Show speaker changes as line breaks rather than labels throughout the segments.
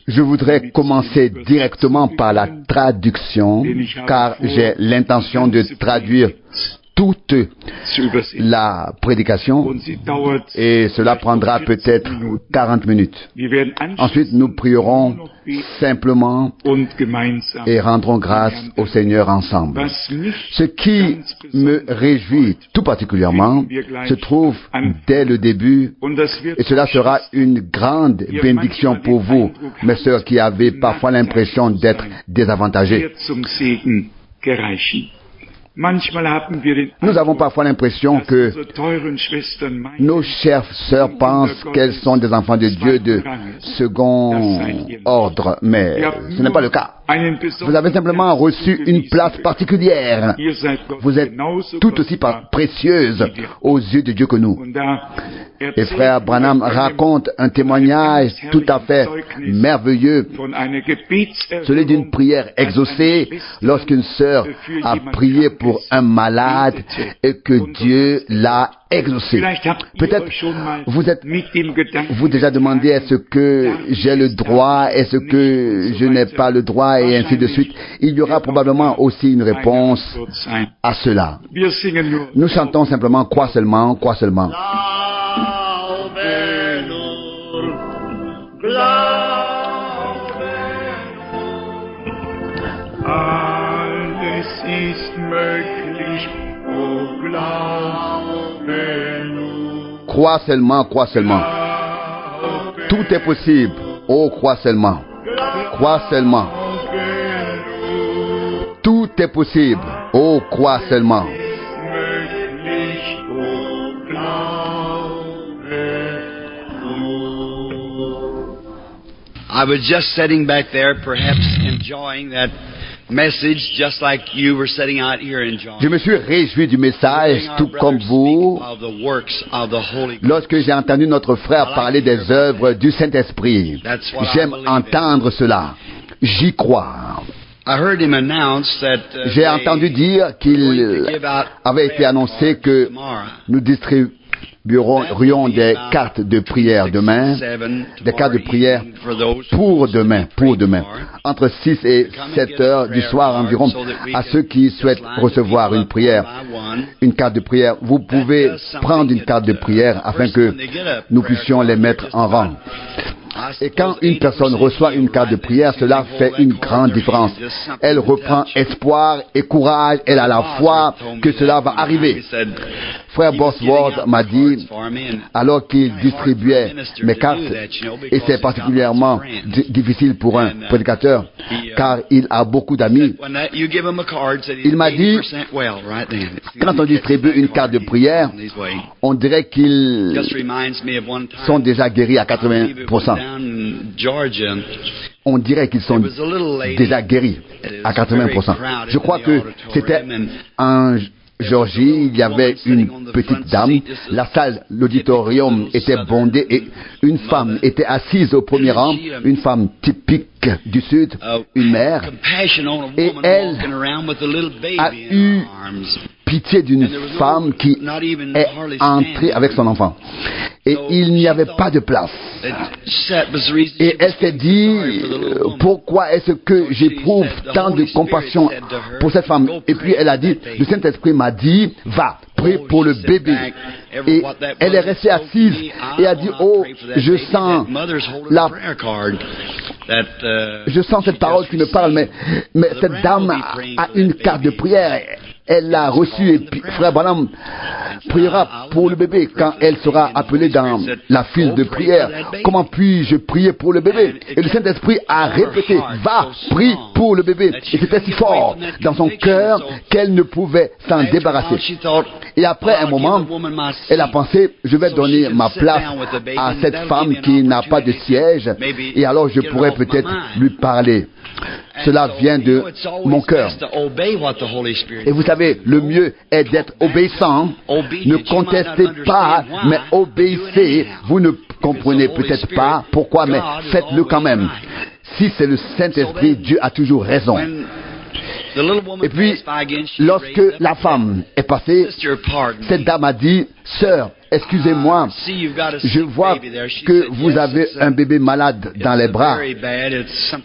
Je voudrais commencer directement par la traduction, car j'ai l'intention de traduire toute la prédication et cela prendra peut-être 40 minutes. Ensuite, nous prierons simplement et rendrons grâce au Seigneur ensemble. Ce qui me réjouit tout particulièrement se trouve dès le début et cela sera une grande bénédiction pour vous, mes sœurs qui avez parfois l'impression d'être désavantagées. Nous avons parfois l'impression que nos chères sœurs pensent qu'elles sont des enfants de Dieu de second ordre, mais ce n'est pas le cas. Vous avez simplement reçu une place particulière. Vous êtes tout aussi précieuses aux yeux de Dieu que nous. Et frère Branham raconte un témoignage tout à fait merveilleux, celui d'une prière exaucée lorsqu'une sœur a prié pour un malade et que Dieu l'a exaucé. Peut-être vous déjà demandé est-ce que j'ai le droit, est-ce que je n'ai pas le droit et ainsi de suite. Il y aura probablement aussi une réponse à cela. Nous chantons simplement quoi seulement, quoi seulement.
Alles ist möglich, oh glaube nur.
Crois seulement, crois seulement. Tout est possible, oh crois seulement. Crois seulement. Tout est possible, oh crois seulement.
I was just sitting back there, perhaps enjoying that message, just like you were sitting out here enjoying.
Je me suis réjoui du message, tout comme vous, lorsque j'ai entendu notre frère parler des œuvres du Saint-Esprit. J'aime entendre cela. J'y crois. J'ai entendu dire qu'il avait été annoncé que nous distribuerions des cartes de prière demain, des cartes de prière pour demain, entre 6 et 7 heures du soir environ, à ceux qui souhaitent recevoir une prière, une carte de prière. Vous pouvez prendre une carte de prière afin que nous puissions les mettre en rang. Et quand une personne reçoit une carte de prière, cela fait une grande différence. Elle reprend espoir et courage. Elle a la foi que cela va arriver. Frère Bosworth m'a dit, alors qu'il distribuait mes cartes, et c'est particulièrement difficile pour un prédicateur, car il a beaucoup d'amis, il m'a dit, quand on distribue une carte de prière, on dirait qu'ils sont déjà guéris à 80%. On dirait qu'ils sont déjà guéris à 80%. Je crois que c'était en Georgie, il y avait une petite dame, la salle, l'auditorium était bondé et une femme était assise au premier rang, une femme typique du Sud, une mère, et elle a eu pitié d'une femme qui est entrée avec son enfant. Et il n'y avait pas de place. Et elle s'est dit, pourquoi est-ce que j'éprouve tant de compassion pour cette femme? Et puis elle a dit, le Saint-Esprit m'a dit, va, prie pour le bébé. Et elle est restée assise et a dit, oh, je sens cette parole qui me parle, mais cette dame a une carte de prière. Elle l'a reçue et puis frère Branham priera pour le bébé quand elle sera appelée dans la file de prière. Comment puis-je prier pour le bébé? Et le Saint-Esprit a répété, va, prie pour le bébé. Et c'était si fort dans son cœur qu'elle ne pouvait s'en débarrasser. Et après un moment, elle a pensé, je vais donner ma place à cette femme qui n'a pas de siège et alors je pourrais peut-être lui parler. Cela vient de mon cœur. Et vous savez, le mieux est d'être obéissant. Ne contestez pas, mais obéissez. Vous ne comprenez peut-être pas pourquoi, mais faites-le quand même. Si c'est le Saint-Esprit, Dieu a toujours raison. Et puis, lorsque la femme est passée, cette dame a dit, sœur, excusez-moi, je vois que vous avez un bébé malade dans les bras.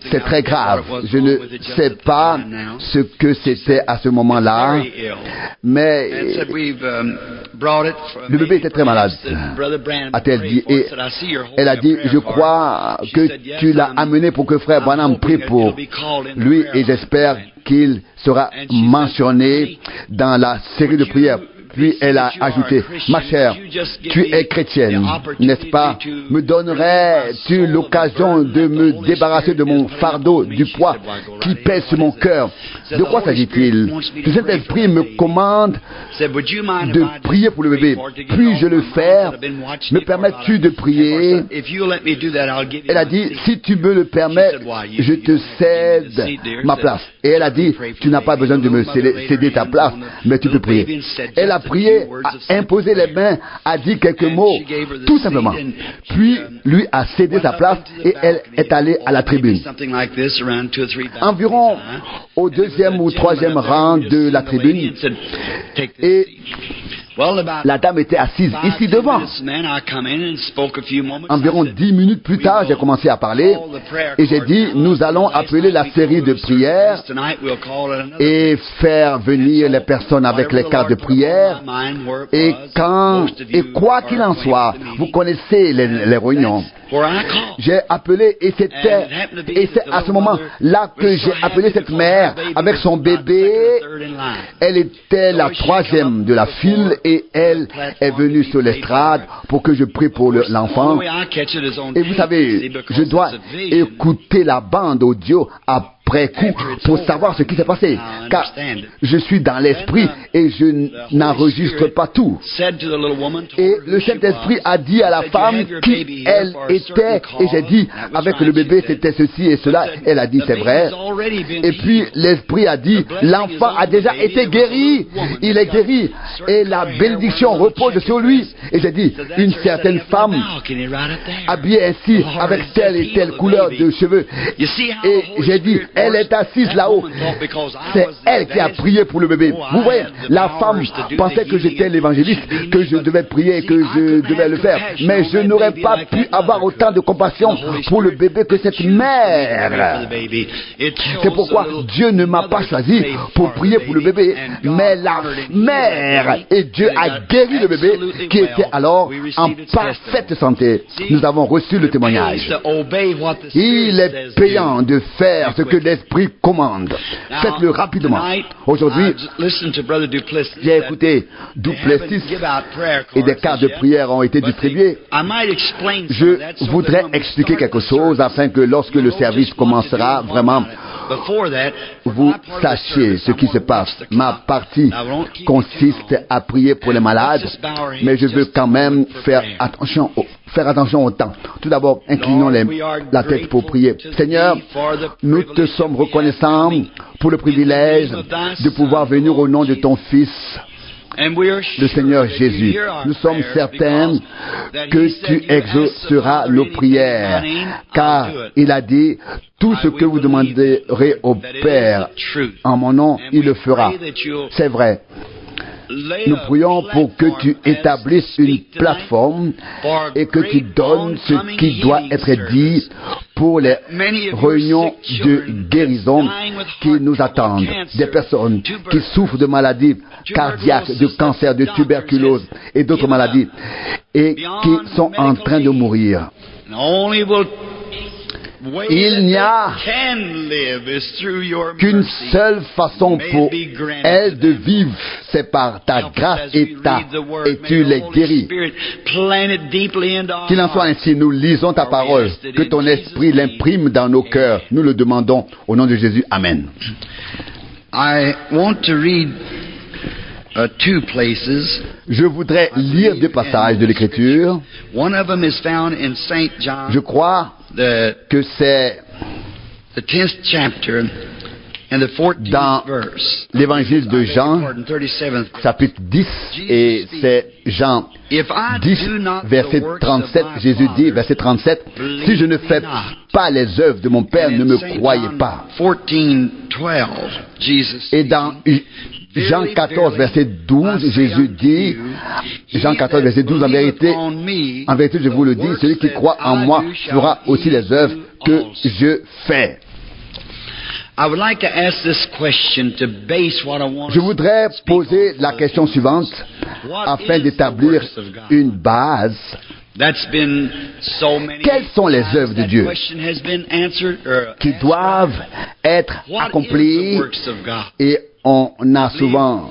C'est très grave. Je ne sais pas ce que c'était à ce moment-là, mais le bébé était très malade, a-t-elle dit. Et elle a dit, je crois que tu l'as amené pour que frère Branham prie pour lui, et j'espère qu'il sera mentionné dans la série de prières. Puis elle a ajouté, ma chère, tu es chrétienne, n'est-ce pas? Me donnerais-tu l'occasion de me débarrasser de mon fardeau, du poids qui pèse sur mon cœur? De quoi s'agit-il? Le Saint-Esprit me commande de prier pour le bébé. Puis-je le faire? Me permets-tu de prier? Elle a dit, si tu me le permets, je te cède ma place. Et elle a dit, tu n'as pas besoin de me céder ta place, mais tu peux prier. Elle a prié, a imposé les mains, a dit quelques mots, tout simplement. Puis, lui a cédé sa place et elle est allée à la tribune. Environ au deuxième ou troisième rang de la tribune. Et la dame était assise ici devant. Environ 10 minutes plus tard, j'ai commencé à parler et j'ai dit, nous allons appeler la série de prières et faire venir les personnes avec les cartes de prière. Et quoi qu'il en soit, vous connaissez les réunions. J'ai appelé et c'est à ce moment-là que j'ai appelé cette mère avec son bébé. Elle était la troisième de la file et elle est venue sur l'estrade pour que je prie pour l'enfant. Et vous savez, je dois écouter la bande audio après coup pour savoir ce qui s'est passé, car je suis dans l'esprit et je n'enregistre pas tout. Et le Saint-Esprit a dit à la femme qui elle était, et j'ai dit avec le bébé c'était ceci et cela. Elle a dit c'est vrai. Et puis l'Esprit a dit l'enfant a déjà été guéri, il est guéri et la bénédiction repose sur lui. Et j'ai dit une certaine femme habillée ainsi avec telle et telle couleur de cheveux, et j'ai dit elle est assise là-haut. C'est elle qui a prié pour le bébé. Vous voyez, la femme pensait que j'étais l'évangéliste, que je devais prier et que je devais le faire. Mais je n'aurais pas pu avoir autant de compassion pour le bébé que cette mère. C'est pourquoi Dieu ne m'a pas choisi pour prier pour le bébé, mais la mère. Et Dieu a guéri le bébé qui était alors en parfaite santé. Nous avons reçu le témoignage. Il est payant de faire ce que l'Esprit commande. Faites-le rapidement. Aujourd'hui, j'ai écouté Duplessis et des cartes de prière ont été distribuées. Je voudrais expliquer quelque chose afin que lorsque le service commencera, vraiment, vous sachiez ce qui se passe. Ma partie consiste à prier pour les malades, mais je veux quand même faire attention au temps. Tout d'abord, inclinons la tête pour prier. Seigneur, nous te sommes reconnaissants pour le privilège de pouvoir venir au nom de ton Fils, le Seigneur Jésus. Nous sommes certains que tu exauceras nos prières, car il a dit, tout ce que vous demanderez au Père en mon nom, il le fera. C'est vrai. Nous prions pour que tu établisses une plateforme et que tu donnes ce qui doit être dit pour les réunions de guérison qui nous attendent. Des personnes qui souffrent de maladies cardiaques, de cancer, de tuberculose et d'autres maladies et qui sont en train de mourir. Il n'y a qu'une seule façon pour elles de vivre, c'est par ta grâce et tu les guéris. Qu'il en soit ainsi, nous lisons ta parole, que ton esprit l'imprime dans nos cœurs. Nous le demandons au nom de Jésus. Amen. Je voudrais lire deux passages de l'Écriture. Je crois que c'est dans l'évangile de Jean, chapitre 10, et c'est Jean 10, verset 37, Jésus dit, verset 37, « Si je ne fais pas les œuvres de mon Père, ne me croyez pas. » Et dans Jean 14, verset 12, Jésus dit, Jean 14, verset 12, en vérité, je vous le dis, celui qui croit en moi fera aussi les œuvres que je fais. Je voudrais poser la question suivante afin d'établir une base. Quelles sont les œuvres de Dieu qui doivent être accomplies? Et on a souvent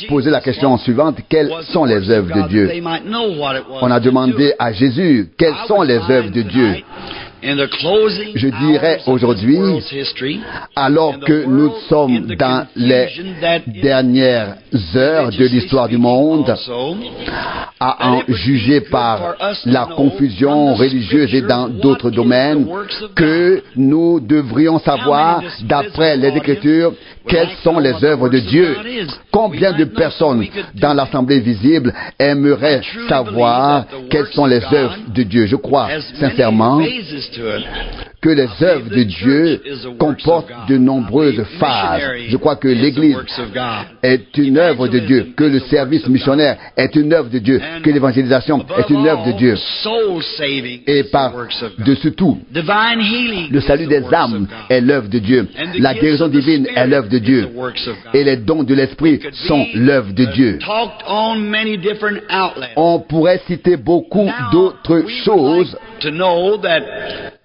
posé la question suivante, quelles sont les œuvres de Dieu? On a demandé à Jésus, quelles sont les œuvres de Dieu? Je dirais aujourd'hui, alors que nous sommes dans les dernières heures de l'histoire du monde, à en juger par la confusion religieuse et dans d'autres domaines, que nous devrions savoir, d'après les Écritures, quelles sont les œuvres de Dieu. Combien de personnes dans l'assemblée visible aimeraient savoir quelles sont les œuvres de Dieu? Je crois sincèrement que les œuvres de Dieu comportent de nombreuses phases. Je crois que l'Église est une œuvre de Dieu, que le service missionnaire est une œuvre de Dieu, que l'évangélisation est une œuvre de Dieu. Et par-dessus tout, le salut des âmes est l'œuvre de Dieu. La guérison divine est l'œuvre de Dieu. Et les dons de l'Esprit sont l'œuvre de Dieu. On pourrait citer beaucoup d'autres choses.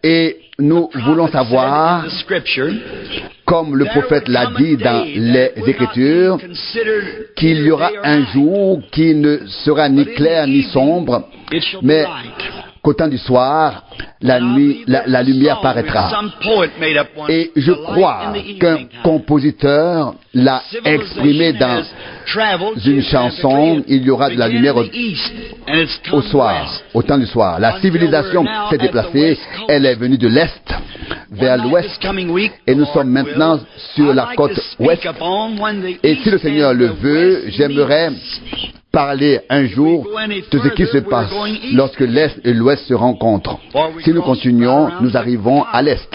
Et nous voulons savoir, comme le prophète l'a dit dans les Écritures, qu'il y aura un jour qui ne sera ni clair ni sombre, mais qu'au temps du soir, la lumière paraîtra. Et je crois qu'un compositeur l'a exprimé dans une chanson, il y aura de la lumière au soir, au temps du soir. La civilisation s'est déplacée, elle est venue de l'Est vers l'Ouest, et nous sommes maintenant sur la côte Ouest. Et si le Seigneur le veut, j'aimerais parler un jour de ce qui se passe lorsque l'Est et l'Ouest se rencontrent. Si nous continuons, nous arrivons à l'Est,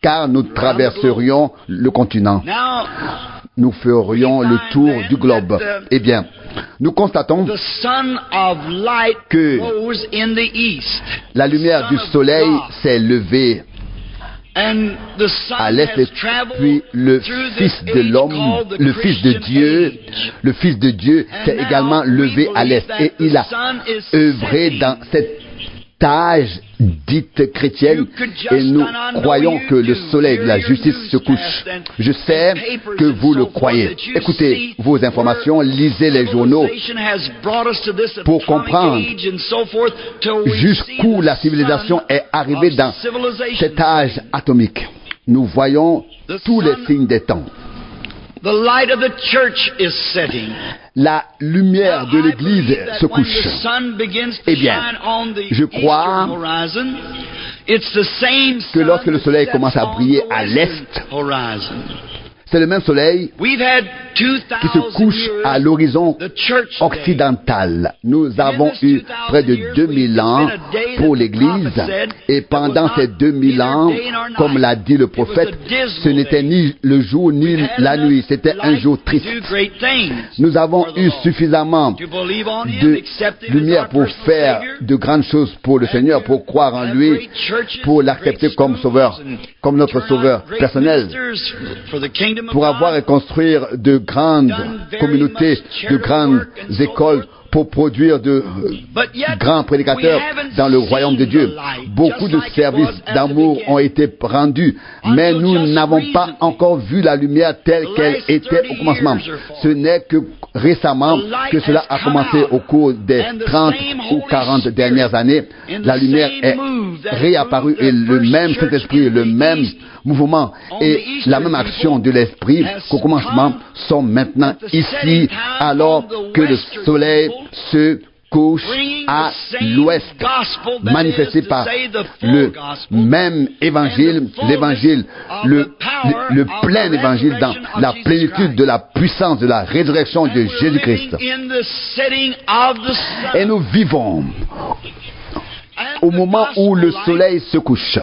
car nous traverserions le continent. Nous ferions le tour du globe. Eh bien, nous constatons que la lumière du soleil s'est levée à l'est, et puis le Fils de l'homme, le Fils de Dieu s'est également levé à l'est, et il a œuvré dans cette tâche dite chrétienne, et nous croyons que le soleil de la justice se couche. Je sais que vous le croyez. Écoutez vos informations, lisez les journaux pour comprendre jusqu'où la civilisation est arrivée dans cet âge atomique. Nous voyons tous les signes des temps. La lumière de l'Église se couche. Eh bien, je crois que lorsque le soleil commence à briller à l'est, c'est le même soleil qui se couche à l'horizon occidental. Nous avons eu près de 2000 ans pour l'Église, et pendant ces 2000 ans, comme l'a dit le prophète, ce n'était ni le jour ni la nuit, c'était un jour triste. Nous avons eu suffisamment de lumière pour faire de grandes choses pour le Seigneur, pour croire en lui, pour l'accepter comme sauveur, comme notre sauveur personnel, pour avoir et construire de grandes communautés, de grandes écoles, pour produire de grands prédicateurs dans le royaume de Dieu. Beaucoup de services d'amour ont été rendus, mais nous n'avons pas encore vu la lumière telle qu'elle était au commencement. Ce n'est que récemment que cela a commencé au cours des 30 ou 40 dernières années. La lumière est réapparue, et le même Saint-Esprit, le même mouvement et la même action de l'Esprit qu'au commencement sont maintenant ici, alors que le soleil se couche à l'ouest, manifesté par le même évangile, l'évangile, le plein évangile dans la plénitude de la puissance de la résurrection de Jésus-Christ. Et nous vivons au moment où le soleil se couche.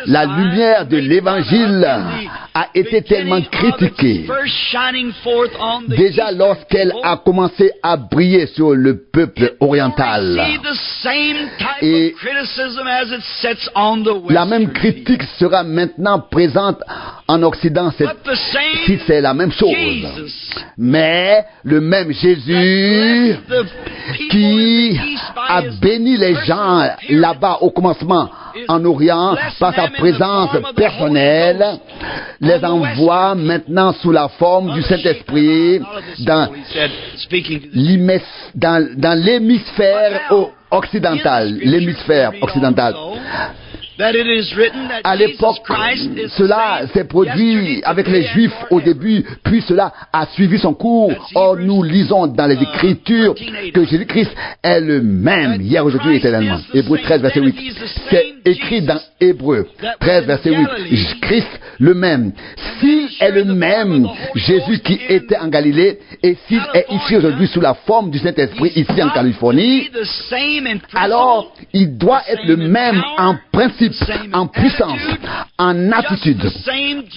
La lumière de l'Évangile a été tellement critiquée, déjà lorsqu'elle a commencé à briller sur le peuple oriental. Et la même critique sera maintenant présente en Occident, si c'est la même chose. Mais le même Jésus qui a béni les gens là-bas au commencement en Orient par sa présence personnelle, les envoie maintenant sous la forme du Saint-Esprit dans l'hémisphère occidental. L'hémisphère occidental. À l'époque, cela s'est produit avec les Juifs au début, puis cela a suivi son cours. Or, nous lisons dans les Écritures que Jésus-Christ est le même, hier, aujourd'hui et éternellement. Hébreux 13, verset 8. C'est écrit dans Hébreux 13, verset 8. Christ le même. S'il est le même Jésus qui était en Galilée, et s'il est ici aujourd'hui sous la forme du Saint-Esprit, ici en Californie, alors il doit être le même en principe, en puissance, en attitude,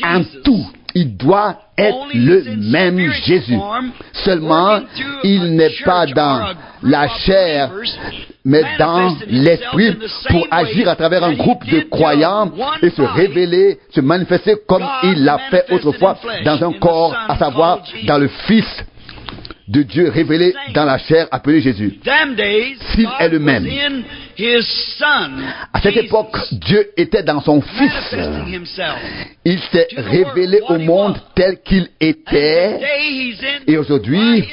en tout. Il doit être le même Jésus. Seulement, il n'est pas dans la chair, mais dans l'esprit, pour agir à travers un groupe de croyants et se révéler, se manifester comme il l'a fait autrefois dans un corps, à savoir dans le Fils de Dieu révélé dans la chair, appelé Jésus. S'il est le même. À cette époque, Dieu était dans son Fils. Il s'est révélé au monde tel qu'il était. Et aujourd'hui,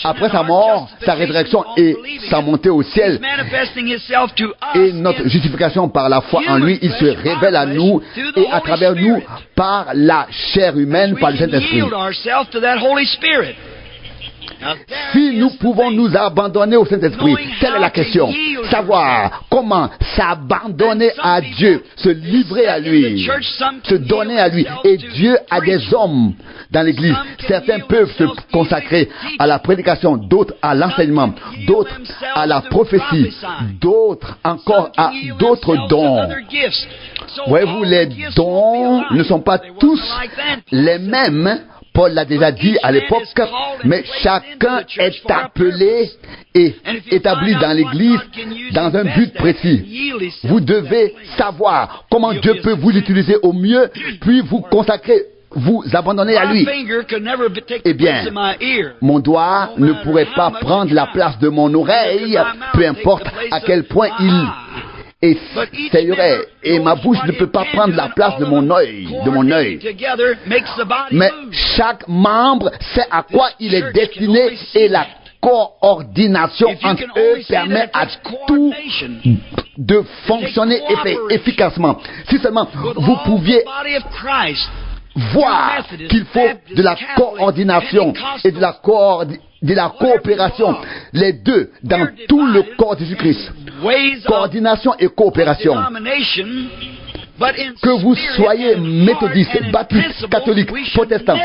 après sa mort, sa résurrection et sa montée au ciel, et notre justification par la foi en lui, il se révèle à nous et à travers nous par la chair humaine, par le Saint-Esprit. Si nous pouvons nous abandonner au Saint-Esprit, telle est la question. Savoir comment s'abandonner à Dieu, se livrer à lui, se donner à lui. Et Dieu a des hommes dans l'Église. Certains peuvent se consacrer à la prédication, d'autres à l'enseignement, d'autres à la prophétie, d'autres encore à d'autres dons. Voyez-vous, les dons ne sont pas tous les mêmes. Paul l'a déjà dit à l'époque, mais chacun est appelé et établi dans l'Église dans un but précis. Vous devez savoir comment Dieu peut vous utiliser au mieux, puis vous consacrer, vous abandonner à lui. Eh bien, mon doigt ne pourrait pas prendre la place de mon oreille, peu importe à quel point il essayerait, et ma bouche ne peut pas prendre la place de mon œil, Mais chaque membre sait à quoi il est destiné et la coordination entre eux permet à tout de fonctionner efficacement. Si seulement vous pouviez voir qu'il faut de la coordination et de la coopération, les deux, dans tout le corps de Jésus-Christ. Coordination et coopération. Que vous soyez méthodiste, baptiste, catholique, protestant,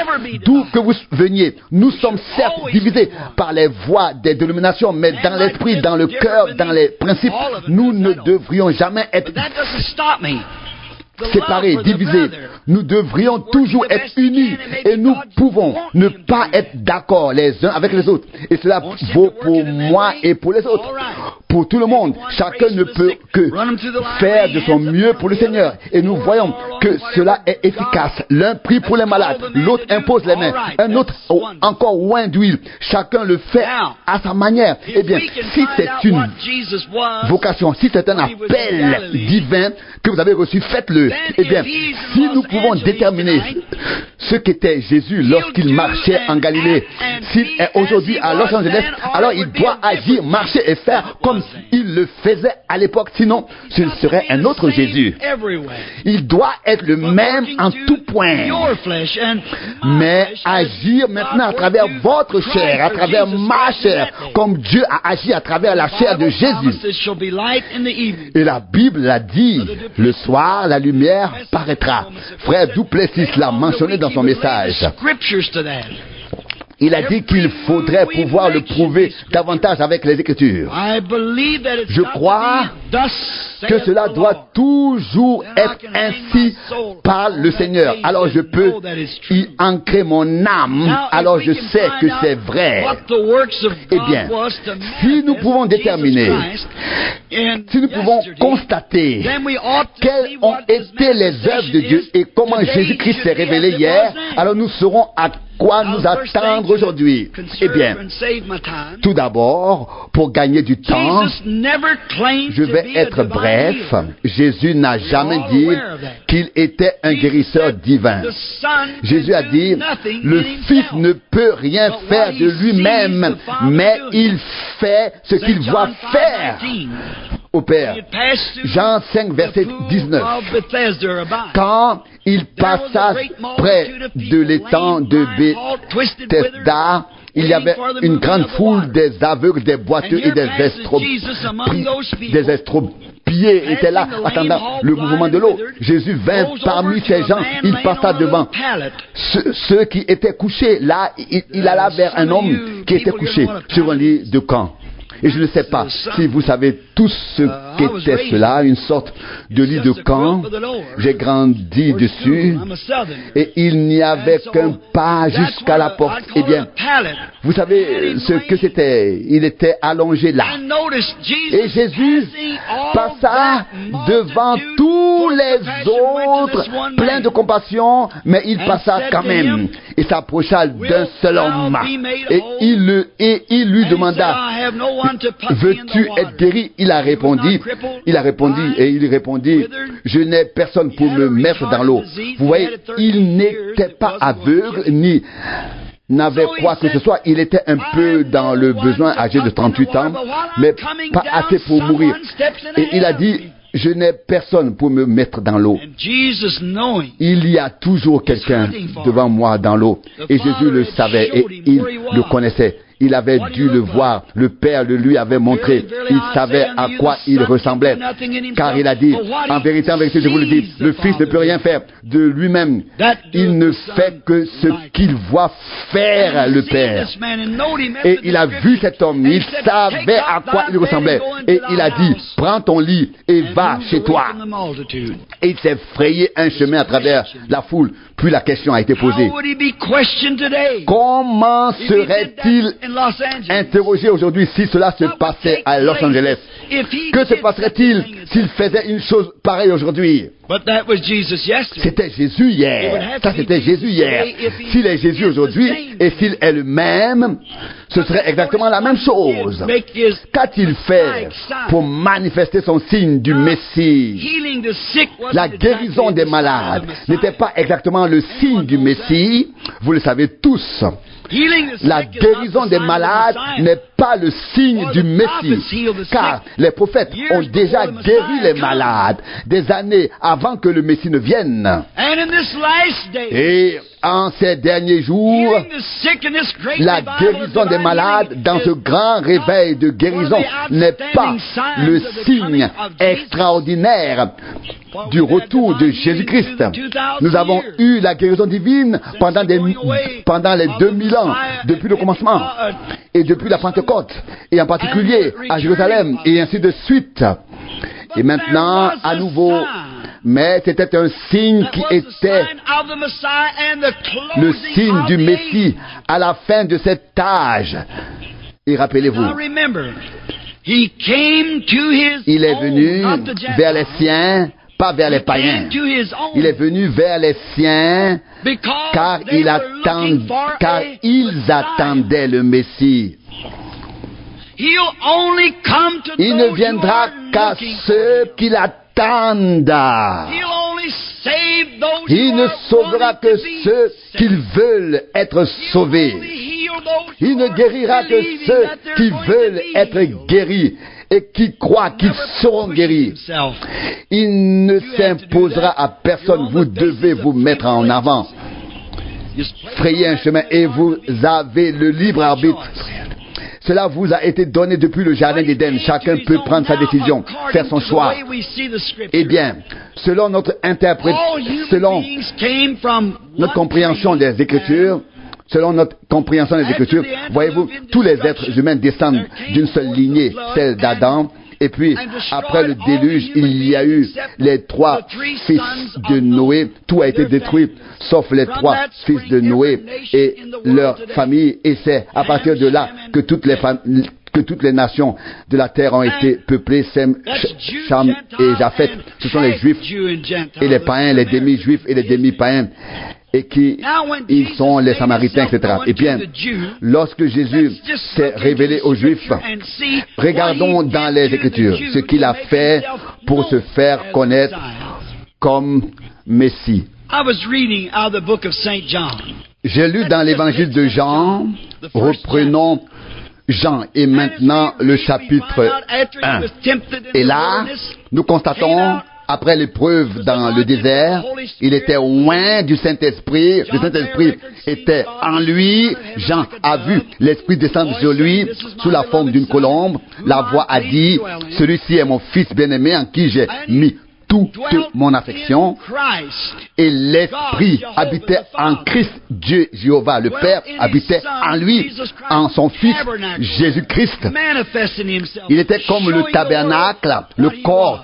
d'où que vous veniez, nous sommes certes divisés par les voies des dénominations, mais dans l'esprit, dans le cœur, dans les principes, nous ne devrions jamais être séparés, divisés. Nous devrions toujours être unis et nous pouvons ne pas être d'accord les uns avec les autres. Et cela vaut pour moi et pour les autres. Pour tout le monde, chacun ne peut que faire de son mieux pour le Seigneur. Et nous voyons que cela est efficace. L'un prie pour les malades, l'autre impose les mains, un autre encore oint d'huile. Chacun le fait à sa manière. Eh bien, si c'est une vocation, si c'est un appel divin que vous avez reçu, faites-le. Eh bien, si nous pouvons déterminer ce qu'était Jésus lorsqu'il marchait en Galilée, s'il est aujourd'hui à Los Angeles, alors il doit agir, marcher et faire comme il le faisait à l'époque. Sinon, ce serait un autre Jésus. Il doit être le même en tout point. Mais agir maintenant à travers votre chair, à travers ma chair, comme Dieu a agi à travers la chair de Jésus. Et la Bible l'a dit, le soir, la lumière paraîtra. Frère Duplessis l'a mentionné dans son message. Il a dit qu'il faudrait pouvoir le prouver davantage avec les Écritures. Je crois que cela doit toujours être ainsi par le Seigneur. Alors je peux y ancrer mon âme. Alors je sais que c'est vrai. Eh bien, si nous pouvons déterminer, si nous pouvons constater quelles ont été les œuvres de Dieu et comment Jésus-Christ s'est révélé hier, alors nous saurons à quoi nous attendre aujourd'hui. Eh bien, tout d'abord, pour gagner du temps, je vais être bref. Jésus n'a jamais dit qu'il était un guérisseur divin. Jésus a dit, le Fils ne peut rien faire de lui-même, mais il fait ce qu'il voit faire au Père. Jean 5, verset 19. Quand il passa près de l'étang de Bethesda, il y avait une grande foule des aveugles, des boiteux et des estropiés étaient là, attendant le mouvement de l'eau. Jésus vint parmi ces gens, il passa devant ceux qui étaient couchés. Là, il alla vers un homme qui était couché sur un lit de camp. Et je ne sais pas si vous savez tout ce qu'était cela, une sorte de lit de camp. J'ai grandi dessus et il n'y avait qu'un pas jusqu'à la porte. Eh bien, vous savez ce que c'était. Il était allongé là. Et Jésus passa devant tous les autres, plein de compassion, mais il passa quand même. Et s'approcha d'un seul homme. Et il lui demanda, veux-tu être guéri? Il répondit, je n'ai personne pour me mettre dans l'eau. Vous voyez, il n'était pas aveugle, ni n'avait quoi que ce soit. Il était un peu dans le besoin, âgé de 38 ans, mais pas assez pour mourir. Et il a dit, je n'ai personne pour me mettre dans l'eau. Il y a toujours quelqu'un devant moi dans l'eau. Et Jésus le savait et il le connaissait. Il avait dû le voir. Le Père le lui avait montré. Il savait à quoi il ressemblait. Car il a dit, en vérité, je vous le dis, le Fils ne peut rien faire de lui-même. Il ne fait que ce qu'il voit faire le Père. Et il a vu cet homme. Il savait à quoi il ressemblait. Et il a dit, prends ton lit et va chez toi. Et il s'est frayé un chemin à travers la foule. Puis la question a été posée. Comment serait-il interrogé aujourd'hui si cela se passait à Los Angeles? Que se passerait-il s'il faisait une chose pareille aujourd'hui? C'était Jésus hier. Ça, c'était Jésus hier. S'il est Jésus aujourd'hui et s'il est le même, ce serait exactement la même chose. Qu'a-t-il fait pour manifester son signe du Messie? La guérison des malades n'était pas exactement le signe du Messie. Vous le savez tous. La guérison des malades n'est pas le signe du Messie, car les prophètes ont déjà guéri les malades des années avant que le Messie ne vienne. Et en ces derniers jours, la guérison des malades dans ce grand réveil de guérison n'est pas le signe extraordinaire du retour de Jésus-Christ. Nous avons eu la guérison divine pendant les 2000 ans, depuis le commencement, et depuis la Pentecôte, et en particulier à Jérusalem, et ainsi de suite. Et maintenant, à nouveau, mais c'était un signe qui était le signe du Messie à la fin de cet âge. Et rappelez-vous, il est venu vers les siens, pas vers les païens. Il est venu vers les siens car ils attendaient le Messie. Il ne viendra qu'à ceux qui l'attendent. Il ne sauvera que ceux qui veulent être sauvés. Il ne guérira que ceux qui veulent être guéris et qui croient qu'ils seront guéris. Il ne s'imposera à personne. Vous devez vous mettre en avant. Frayez un chemin et vous avez le libre arbitre. Cela vous a été donné depuis le jardin d'Éden. Chacun peut prendre sa décision, faire son choix. Eh bien, selon notre compréhension des Écritures, selon notre compréhension des Écritures, voyez-vous, tous les êtres humains descendent d'une seule lignée, celle d'Adam. Et puis, après le déluge, il y a eu les 3 fils de Noé. Tout a été détruit, sauf les 3 fils de Noé et leur famille. Et c'est à partir de là que toutes les nations de la terre ont été peuplées. Sem, Cham et Japheth. Ce sont les Juifs et les païens, les demi-Juifs et les demi-païens. Et ils sont les Samaritains, etc. Eh bien, lorsque Jésus s'est révélé aux Juifs, regardons dans les Écritures ce qu'il a fait pour se faire connaître comme Messie. J'ai lu dans l'évangile de Jean, reprenons Jean et maintenant le chapitre 1. Et là, nous constatons, après l'épreuve dans le désert, il était loin du Saint-Esprit. Le Saint-Esprit était en lui. Jean a vu l'Esprit descendre sur lui sous la forme d'une colombe. La voix a dit, « Celui-ci est mon Fils bien-aimé en qui j'ai mis toute mon affection. » Et l'Esprit habitait en Christ. Dieu, Jéhovah, le Père, habitait en lui, en son Fils, Jésus-Christ. Il était comme le tabernacle, le corps,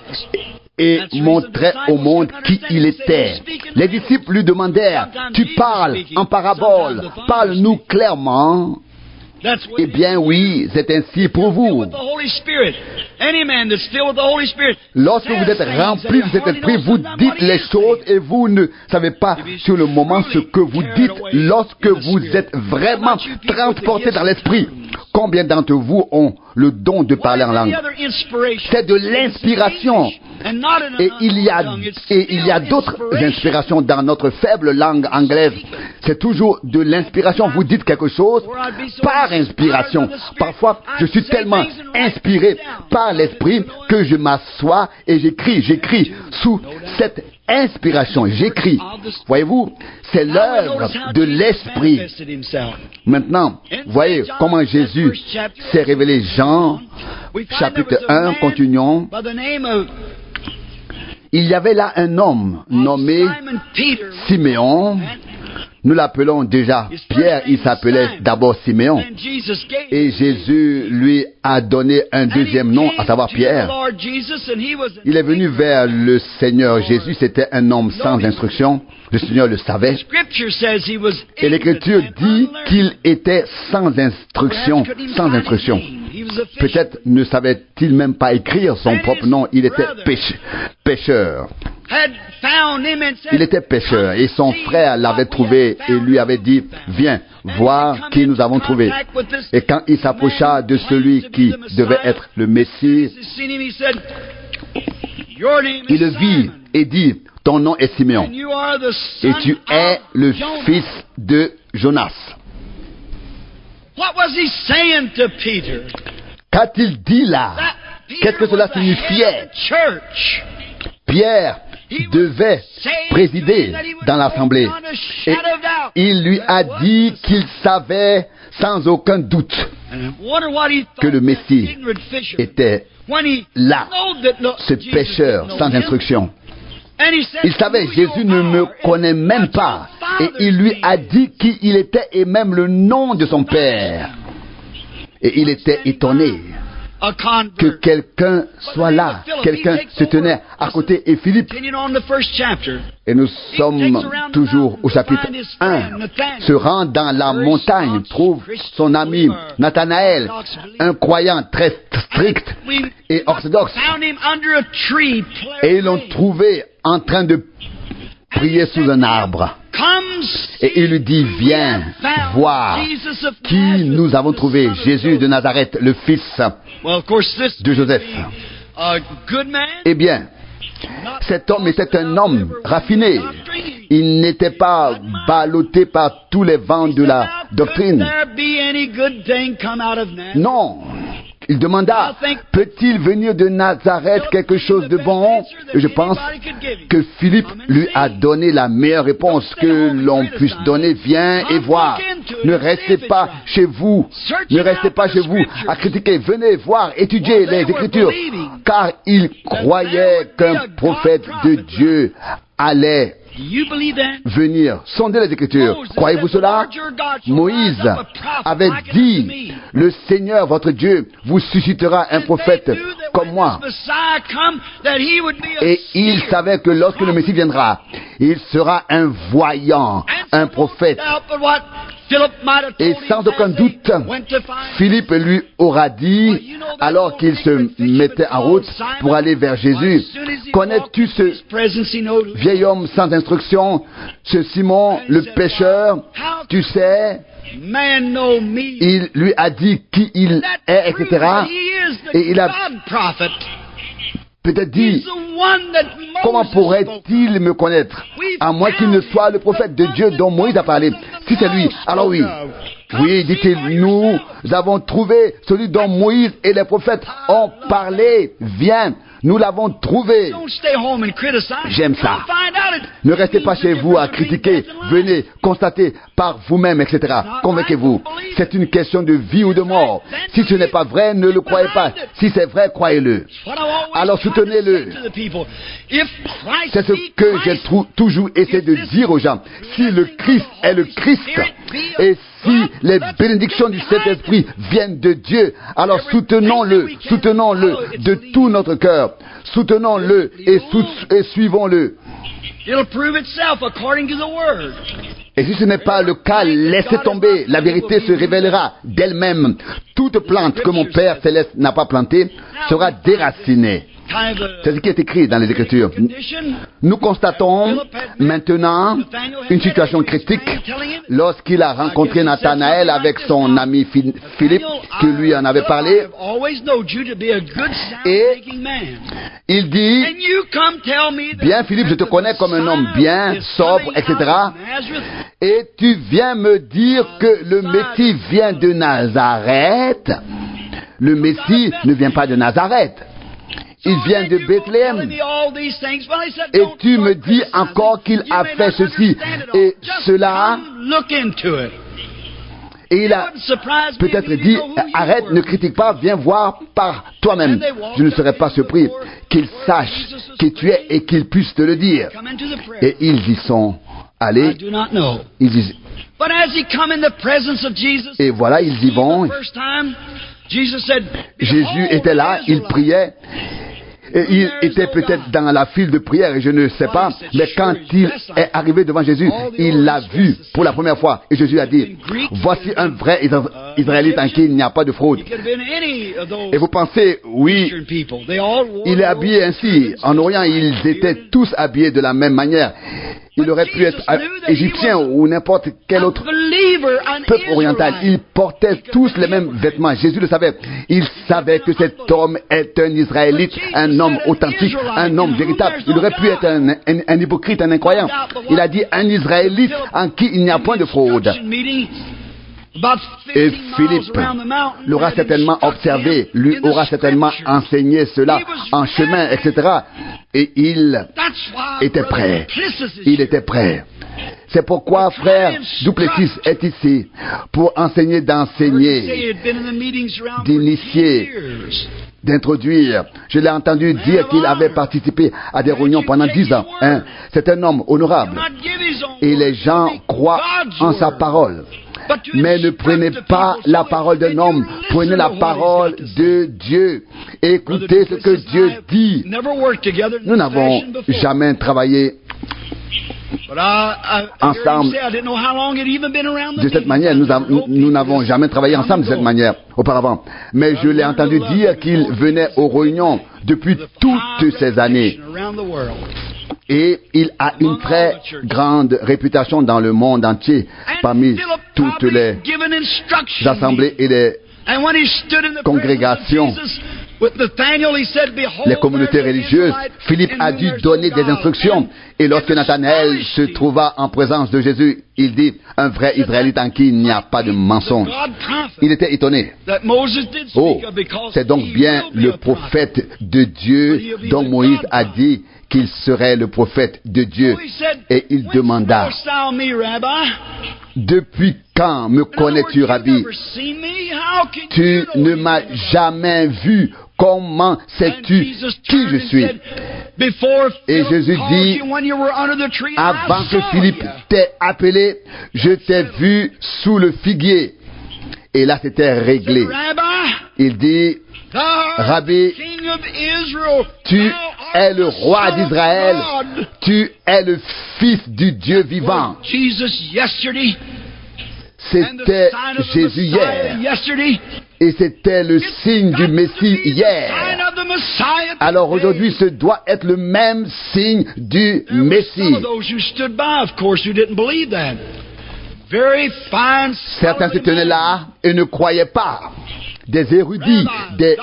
et montrait au monde qui il était. Les disciples lui demandèrent, « Tu parles en parabole, parle-nous clairement. » Eh bien oui, c'est ainsi pour vous. Lorsque vous êtes rempli de cet esprit, vous dites les choses et vous ne savez pas sur le moment ce que vous dites lorsque vous êtes vraiment transporté dans l'esprit. Combien d'entre vous ont le don de parler en langue? C'est de l'inspiration. Et il y a d'autres inspirations dans notre faible langue anglaise. C'est toujours de l'inspiration. Vous dites quelque chose par inspiration. Parfois, je suis tellement inspiré par l'esprit que je m'assois et j'écris sous cette inspiration. J'écris. Voyez-vous, c'est l'œuvre de l'esprit. Maintenant, voyez comment Jésus s'est révélé. Jean, chapitre 1, continuons. Il y avait là un homme nommé Siméon. Nous l'appelons déjà Pierre, il s'appelait d'abord Siméon. Et Jésus lui a donné un deuxième nom, à savoir Pierre. Il est venu vers le Seigneur Jésus, c'était un homme sans instruction. Le Seigneur le savait. Et l'Écriture dit qu'il était sans instruction, sans instruction. Peut-être ne savait-il même pas écrire son propre nom, il était pécheur. Il était pécheur et son frère l'avait trouvé et lui avait dit, viens voir qui nous avons trouvé. Et quand il s'approcha de celui qui devait être le Messie, il le vit et dit, ton nom est Siméon et tu es le fils de Jonas. Qu'a-t-il dit là? Qu'est-ce que cela signifiait? Pierre devait présider dans l'assemblée. Et il lui a dit qu'il savait sans aucun doute que le Messie était là, ce pécheur sans instruction. Il savait, Jésus ne me connaît même pas. Et il lui a dit qui il était et même le nom de son Père. Et il était étonné que quelqu'un soit là. Quelqu'un se tenait à côté. Et Philippe, et nous sommes toujours au chapitre 1, se rend dans la montagne, trouve son ami Nathanaël, un croyant très strict et orthodoxe. Et ils l'ont trouvé en train de prier sous un arbre. Et il lui dit, viens voir qui nous avons trouvé, Jésus de Nazareth, le fils de Joseph. Eh bien, cet homme était un homme raffiné. Il n'était pas ballotté par tous les vents de la doctrine. Non. Il demanda, peut-il venir de Nazareth quelque chose de bon? Et je pense que Philippe lui a donné la meilleure réponse que l'on puisse donner. Viens et voir. Ne restez pas chez vous. Ne restez pas chez vous à critiquer. Venez voir, étudier les Écritures. Car il croyait qu'un prophète de Dieu allait venir. Sondez les Écritures. Croyez-vous cela? Moïse avait dit, le Seigneur votre Dieu vous suscitera un prophète comme moi. Et il savait que lorsque le Messie viendra, il sera un voyant, un prophète. Et sans aucun doute, Philippe lui aura dit, alors qu'il se mettait en route pour aller vers Jésus, connais-tu ce vieil homme sans instruction, ce Simon le pêcheur? Tu sais, il lui a dit qui il est, etc. Et il a peut-être dit, comment pourrait-il me connaître, à moins qu'il ne soit le prophète de Dieu dont Moïse a parlé? Si c'est lui, alors oui. Oui, dit-il, nous avons trouvé celui dont Moïse et les prophètes ont parlé. Viens, nous l'avons trouvé. J'aime ça. Ne restez pas chez vous à critiquer. Venez, constatez par vous-même, etc. Convainquez-vous. C'est une question de vie ou de mort. Si ce n'est pas vrai, ne le croyez pas. Si c'est vrai, croyez-le. Alors soutenez-le. C'est ce que j'ai toujours essayé de dire aux gens. Si le Christ est le Christ, et si les bénédictions du Saint-Esprit viennent de Dieu, alors soutenons-le de tout notre cœur. Soutenons-le et suivons-le. Et si ce n'est pas le cas, laissez tomber. La vérité se révélera d'elle-même. Toute plante que mon Père Céleste n'a pas plantée sera déracinée. C'est ce qui est écrit dans les Écritures. Nous constatons maintenant une situation critique lorsqu'il a rencontré Nathanaël avec son ami Philippe, qui lui en avait parlé. Et il dit, bien Philippe, je te connais comme un homme bien, sobre, etc. Et tu viens me dire que le Messie vient de Nazareth. Le Messie ne vient pas de Nazareth. Il vient de Bethléem. Et tu me dis encore qu'il a fait ceci et cela. Et il a peut-être dit, arrête, ne critique pas, viens voir par toi-même. Je ne serais pas surpris qu'il sache qui tu es et qu'il puisse te le dire. Et ils y sont allés. Et voilà, ils y vont. Jésus était là, il priait. Et il était peut-être dans la file de prière, et je ne sais pas, mais quand il est arrivé devant Jésus, il l'a vu pour la première fois. Et Jésus a dit, voici un vrai Israélite en qui il n'y a pas de fraude. Et vous pensez, oui, il est habillé ainsi. En Orient, ils étaient tous habillés de la même manière. Il aurait pu être égyptien ou n'importe quel autre peuple oriental. Ils portaient tous les mêmes vêtements. Jésus le savait. Il savait que cet homme est un Israélite, un homme authentique, un homme véritable. Il aurait pu être un hypocrite, un incroyant. Il a dit un Israélite en qui il n'y a point de fraude. Et Philippe l'aura certainement observé, lui aura certainement enseigné cela en chemin, etc. Et il était prêt. Il était prêt. C'est pourquoi frère Duplessis est ici, pour enseigner, d'enseigner, d'initier, d'introduire. Je l'ai entendu dire qu'il avait participé à des réunions pendant 10 ans. C'est un homme honorable. Et les gens croient en sa parole. Mais ne prenez pas la parole d'un homme, prenez la parole de Dieu. Écoutez ce que Dieu dit. Nous n'avons jamais travaillé ensemble de cette manière. Nous n'avons jamais travaillé ensemble de cette manière auparavant. Mais je l'ai entendu dire qu'il venait aux réunions depuis toutes ces années. Et il a une très grande réputation dans le monde entier, parmi toutes les assemblées et les congrégations, les communautés religieuses. Philippe a dû donner des instructions. Et lorsque Nathanaël se trouva en présence de Jésus, il dit, un vrai Israélite en qui il n'y a pas de mensonge. Il était étonné. Oh, c'est donc bien le prophète de Dieu dont Moïse a dit qu'il serait le prophète de Dieu. Et il demanda, depuis quand me connais-tu, Rabbi? Tu ne m'as jamais vu. comment sais-tu qui je suis? Et Jésus dit, avant que Philippe t'ait appelé, je t'ai vu sous le figuier. Et là, c'était réglé. Il dit, Rabbi, tu es le roi d'Israël, tu es le Fils du Dieu vivant. C'était Jésus hier. Et c'était le signe du Messie hier. Alors aujourd'hui, ce doit être le même signe du Messie. Certains se tenaient là et ne croyaient pas. Des érudits, des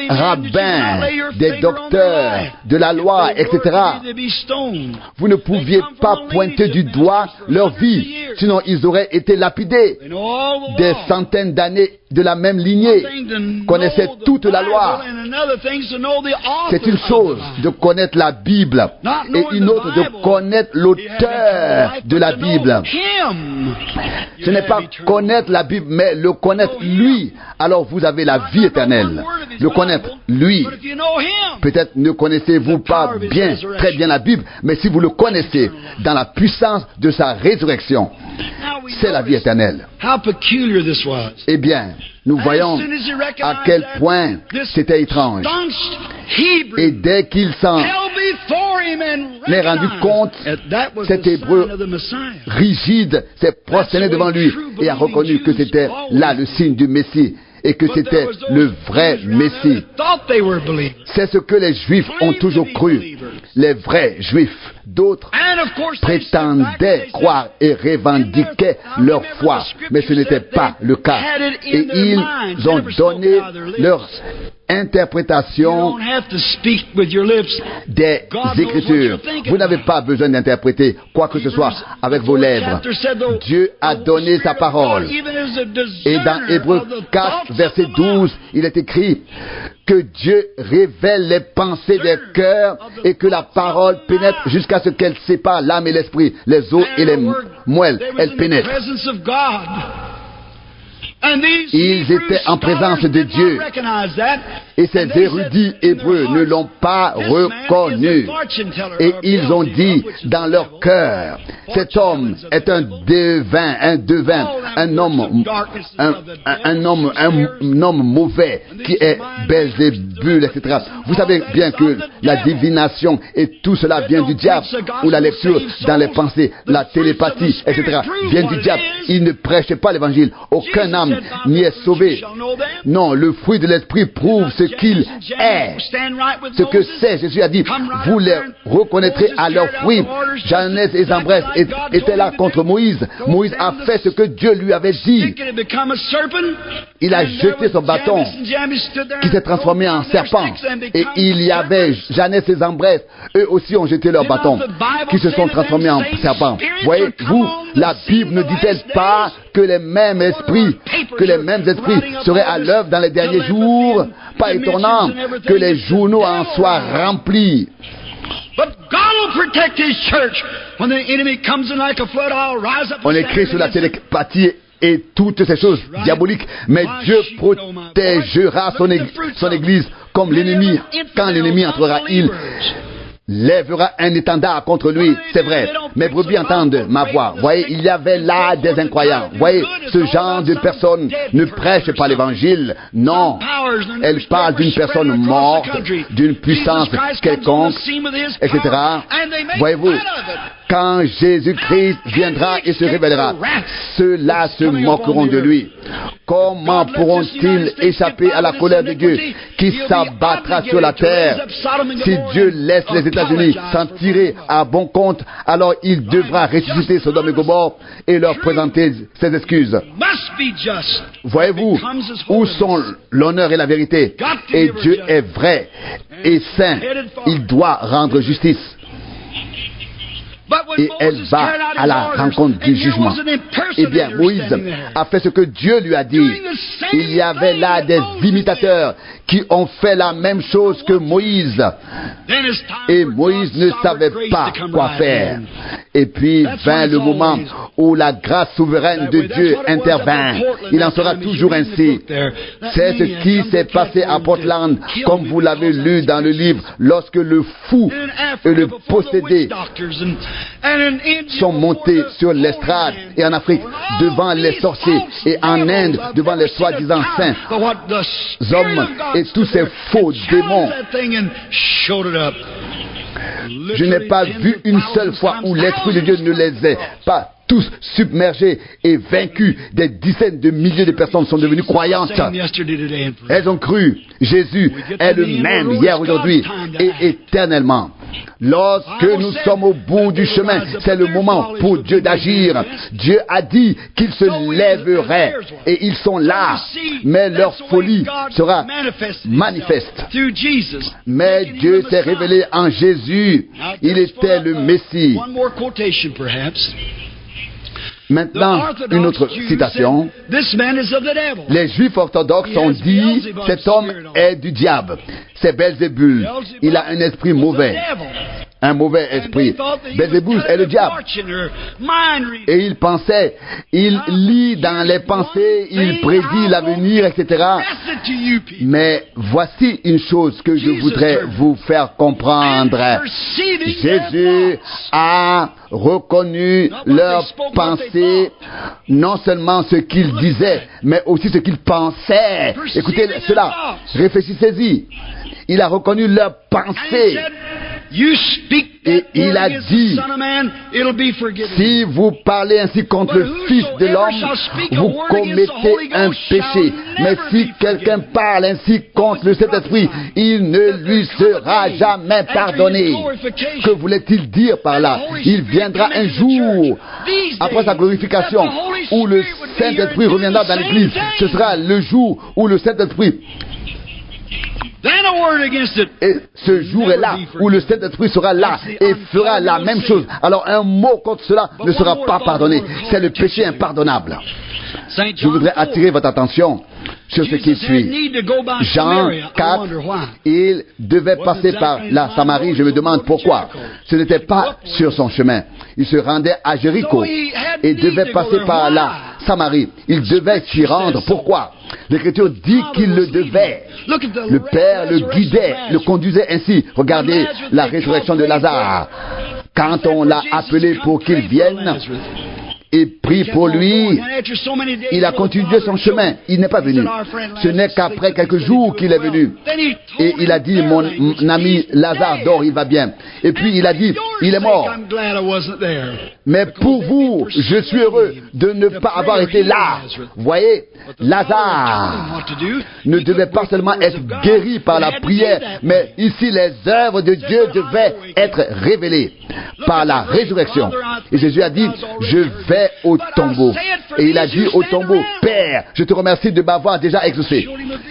rabbins, des docteurs de la loi, etc. Vous ne pouviez pas pointer du doigt leur vie, sinon ils auraient été lapidés. Des centaines d'années de la même lignée, connaissaient toute la loi. C'est une chose de connaître la Bible et une autre de connaître l'auteur de la Bible. Ce n'est pas connaître la Bible, mais le connaître lui. Alors vous avez la vie éternelle. Le connaître lui. Peut-être ne connaissez-vous pas bien, très bien la Bible, mais si vous le connaissez dans la puissance de sa résurrection, c'est la vie éternelle. Eh bien, nous voyons à quel point c'était étrange. Et dès qu'il s'en est rendu compte, cet Hébreu rigide s'est prosterné devant lui et a reconnu que c'était là le signe du Messie et que c'était le vrai Messie. C'est ce que les Juifs ont toujours cru, les vrais Juifs. D'autres prétendaient croire et revendiquaient leur foi, mais ce n'était pas le cas. Et ils ont donné leur interprétation des Écritures. Vous n'avez pas besoin d'interpréter quoi que ce soit avec vos lèvres. Dieu a donné sa parole. Et dans Hébreux 4, verset 12, il est écrit que Dieu révèle les pensées des cœurs et que la parole pénètre jusqu'à ce qu'elle sépare l'âme et l'esprit, les os et les moelles. Elle pénètre. Ils étaient en présence de Dieu. Et ces érudits hébreux ne l'ont pas reconnu. Et ils ont dit dans leur cœur, cet homme est un devin, un homme mauvais qui est Belzébul, etc. Vous savez bien que la divination et tout cela vient du diable, ou la lecture dans les pensées, la télépathie, etc. vient du diable. Ils ne prêchaient pas l'évangile. Aucun âme n'y est sauvé. Non, le fruit de l'esprit prouve ce qu'il est. Ce que c'est, Jésus a dit, vous les reconnaîtrez à leurs fruits. Jeannès et Jambres étaient là contre Moïse. Moïse a fait ce que Dieu lui avait dit. Il a jeté son bâton qui s'est transformé en serpent. Et il y avait Jeannès et Jambres, eux aussi ont jeté leur bâton qui se sont transformés en serpent. Voyez-vous, la Bible ne dit-elle pas que les mêmes esprits seraient à l'œuvre dans les derniers jours? Pas étonnant que les journaux en soient remplis. On écrit sur la télépathie et toutes ces choses diaboliques, mais Dieu protégera son Église comme l'ennemi. Quand l'ennemi entrera, il lèvera un étendard contre lui, c'est vrai. Mes brebis entendent ma voix. Voyez, il y avait là des incroyants. Voyez, ce genre de personnes ne prêchent pas l'évangile. Non, elles parlent d'une personne morte, d'une puissance quelconque, etc. Voyez-vous, quand Jésus-Christ viendra et se révélera, ceux-là se moqueront de lui. Comment pourront-ils échapper à la colère de Dieu qui s'abattra sur la terre? Si Dieu laisse les États-Unis s'en tirer à bon compte, alors il devra ressusciter Sodome et Gomorrhe et leur présenter ses excuses. Voyez-vous où sont l'honneur et la vérité? Et Dieu est vrai et saint. Il doit rendre justice. Et elle va à la rencontre du jugement. Eh bien, Moïse a fait ce que Dieu lui a dit. Il y avait là des imitateurs qui ont fait la même chose que Moïse. Et Moïse ne savait pas quoi faire. Et puis vint le moment où la grâce souveraine de Dieu intervint. Il en sera toujours ainsi. C'est ce qui s'est passé à Portland, comme vous l'avez lu dans le livre, lorsque le fou et le possédé sont montés sur l'estrade, et en Afrique devant les sorciers, et en Inde devant les soi-disant saints hommes et tous ces faux démons. Je n'ai pas vu une seule fois où l'Esprit de Dieu ne les ait pas tous submergés et vaincus. Des dizaines de milliers de personnes sont devenues croyantes. Elles ont cru. Jésus est le même hier, aujourd'hui et éternellement. Lorsque nous sommes au bout du chemin, c'est le moment pour Dieu d'agir. Dieu a dit qu'il se lèverait et ils sont là, mais leur folie sera manifeste. Mais Dieu s'est révélé en Jésus. Il était le Messie. Maintenant, une autre citation. Les Juifs orthodoxes ont dit, cet homme est du diable. C'est Belzébul. Il a un esprit mauvais. Un mauvais esprit. Belzébul est le diable. Et il pensait, il lit dans les pensées, il prédit l'avenir, etc. Mais voici une chose que je voudrais vous faire comprendre. Jésus a reconnu leurs pensées, non seulement ce qu'ils disaient, mais aussi ce qu'ils pensaient. Écoutez cela, réfléchissez-y. Il a reconnu leurs pensées. Et il a dit, si vous parlez ainsi contre le Fils de l'homme, vous commettez un péché. Mais si quelqu'un parle ainsi contre le Saint-Esprit, il ne lui sera jamais pardonné. Que voulait-il dire par là? Il viendra un jour, après sa glorification, où le Saint-Esprit reviendra dans l'Église. Ce sera le jour où le Saint-Esprit... Et ce jour est là où le Saint-Esprit sera là et fera la même chose. Alors un mot contre cela ne sera pas pardonné. C'est le péché impardonnable. Je voudrais attirer votre attention sur ce qui suit. Jean 4, il devait passer par la Samarie. Je me demande pourquoi. Ce n'était pas sur son chemin. Il se rendait à Jéricho et devait passer par la Samarie. Il devait s'y rendre. Pourquoi? L'Écriture dit qu'il le devait. Le Père le guidait, le conduisait ainsi. Regardez la résurrection de Lazare. Quand on l'a appelé pour qu'il vienne et prie pour lui, il a continué son chemin. Il n'est pas venu. Ce n'est qu'après quelques jours qu'il est venu. Et il a dit, mon ami Lazare dort, il va bien. Et puis il a dit, il est mort. Mais pour vous, je suis heureux de ne pas avoir été là. Voyez, Lazare ne devait pas seulement être guéri par la prière, mais ici les œuvres de Dieu devaient être révélées par la résurrection. Et Jésus a dit, je vais au tombeau. Et il a dit au tombeau, Père, je te remercie de m'avoir déjà exaucé.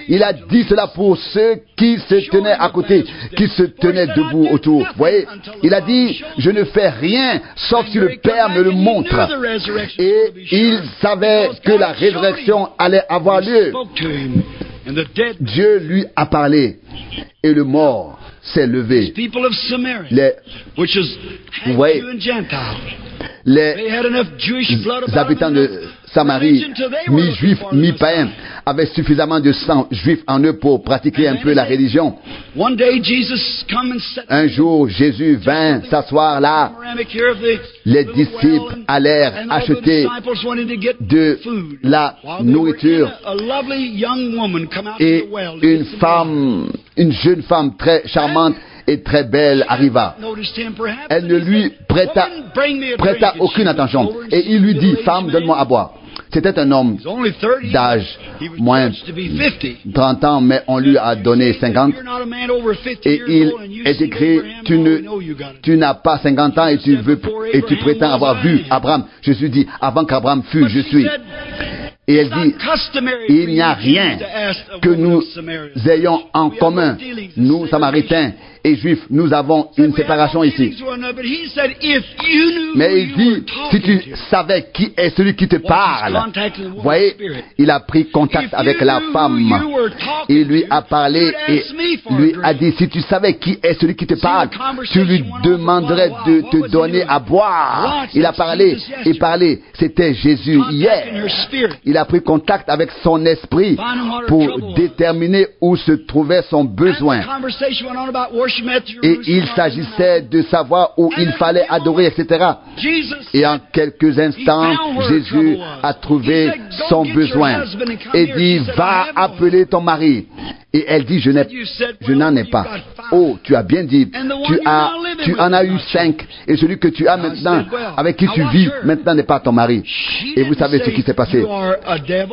Il a dit cela pour ceux qui se tenaient à côté, qui se tenaient debout autour. Vous voyez, il a dit, je ne fais rien, sauf si le Père me le montre. Et il savait que la résurrection allait avoir lieu. Dieu lui a parlé et le mort s'est levé. Vous voyez, les habitants de Samarie, mi-juifs, mi-païens, avaient suffisamment de sang juif en eux pour pratiquer un peu la religion. Un jour, Jésus vint s'asseoir là. Les disciples allèrent acheter de la nourriture et une jeune femme très charmante et très belle arriva. Elle ne lui prêta aucune attention. Et il lui dit, femme, donne-moi à boire. C'était un homme d'âge moins 30 ans, mais on lui a donné 50. Et il est écrit, tu n'as pas 50 ans et tu prétends avoir vu Abraham. Jésus dit, avant qu'Abraham fût, je suis. Et elle dit, il n'y a rien que nous ayons en commun, nous Samaritains et Juifs, nous avons une séparation ici. Mais il dit, si tu savais qui est celui qui te parle, vous voyez, il a pris contact avec la femme. Il lui a parlé et lui a dit, si tu savais qui est celui qui te parle, tu lui demanderais de te donner à boire. Il a parlé et parlé. C'était Jésus hier. Il a pris contact avec son esprit pour déterminer où se trouvait son besoin. Et il s'agissait de savoir où il fallait adorer, etc. Et en quelques instants, Jésus a trouvé son besoin et dit, va appeler ton mari. Et elle dit, je n'en ai pas. Oh, tu as bien dit, tu en as eu 5. Et celui que tu as maintenant, avec qui tu vis, maintenant n'est pas ton mari. Et vous savez ce qui s'est passé.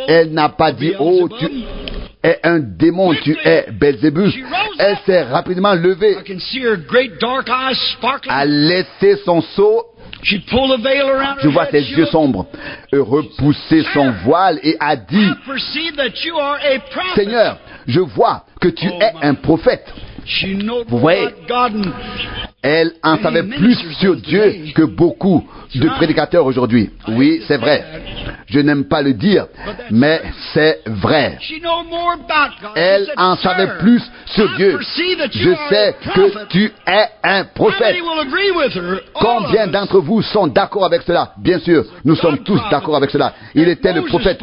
Elle n'a pas dit, oh, tu es un démon, tu es Belzébuth. Elle s'est rapidement levée, a laissé son seau. Je vois ses yeux sombres, repousser son voile et a dit, Seigneur, je vois que tu es un prophète. Vous voyez, elle en savait plus sur Dieu que beaucoup de prédicateurs aujourd'hui. Oui, c'est vrai. Je n'aime pas le dire, mais c'est vrai. Elle en savait plus sur Dieu. Je sais que tu es un prophète. Combien d'entre vous sont d'accord avec cela? Bien sûr, nous sommes tous d'accord avec cela. Il était le prophète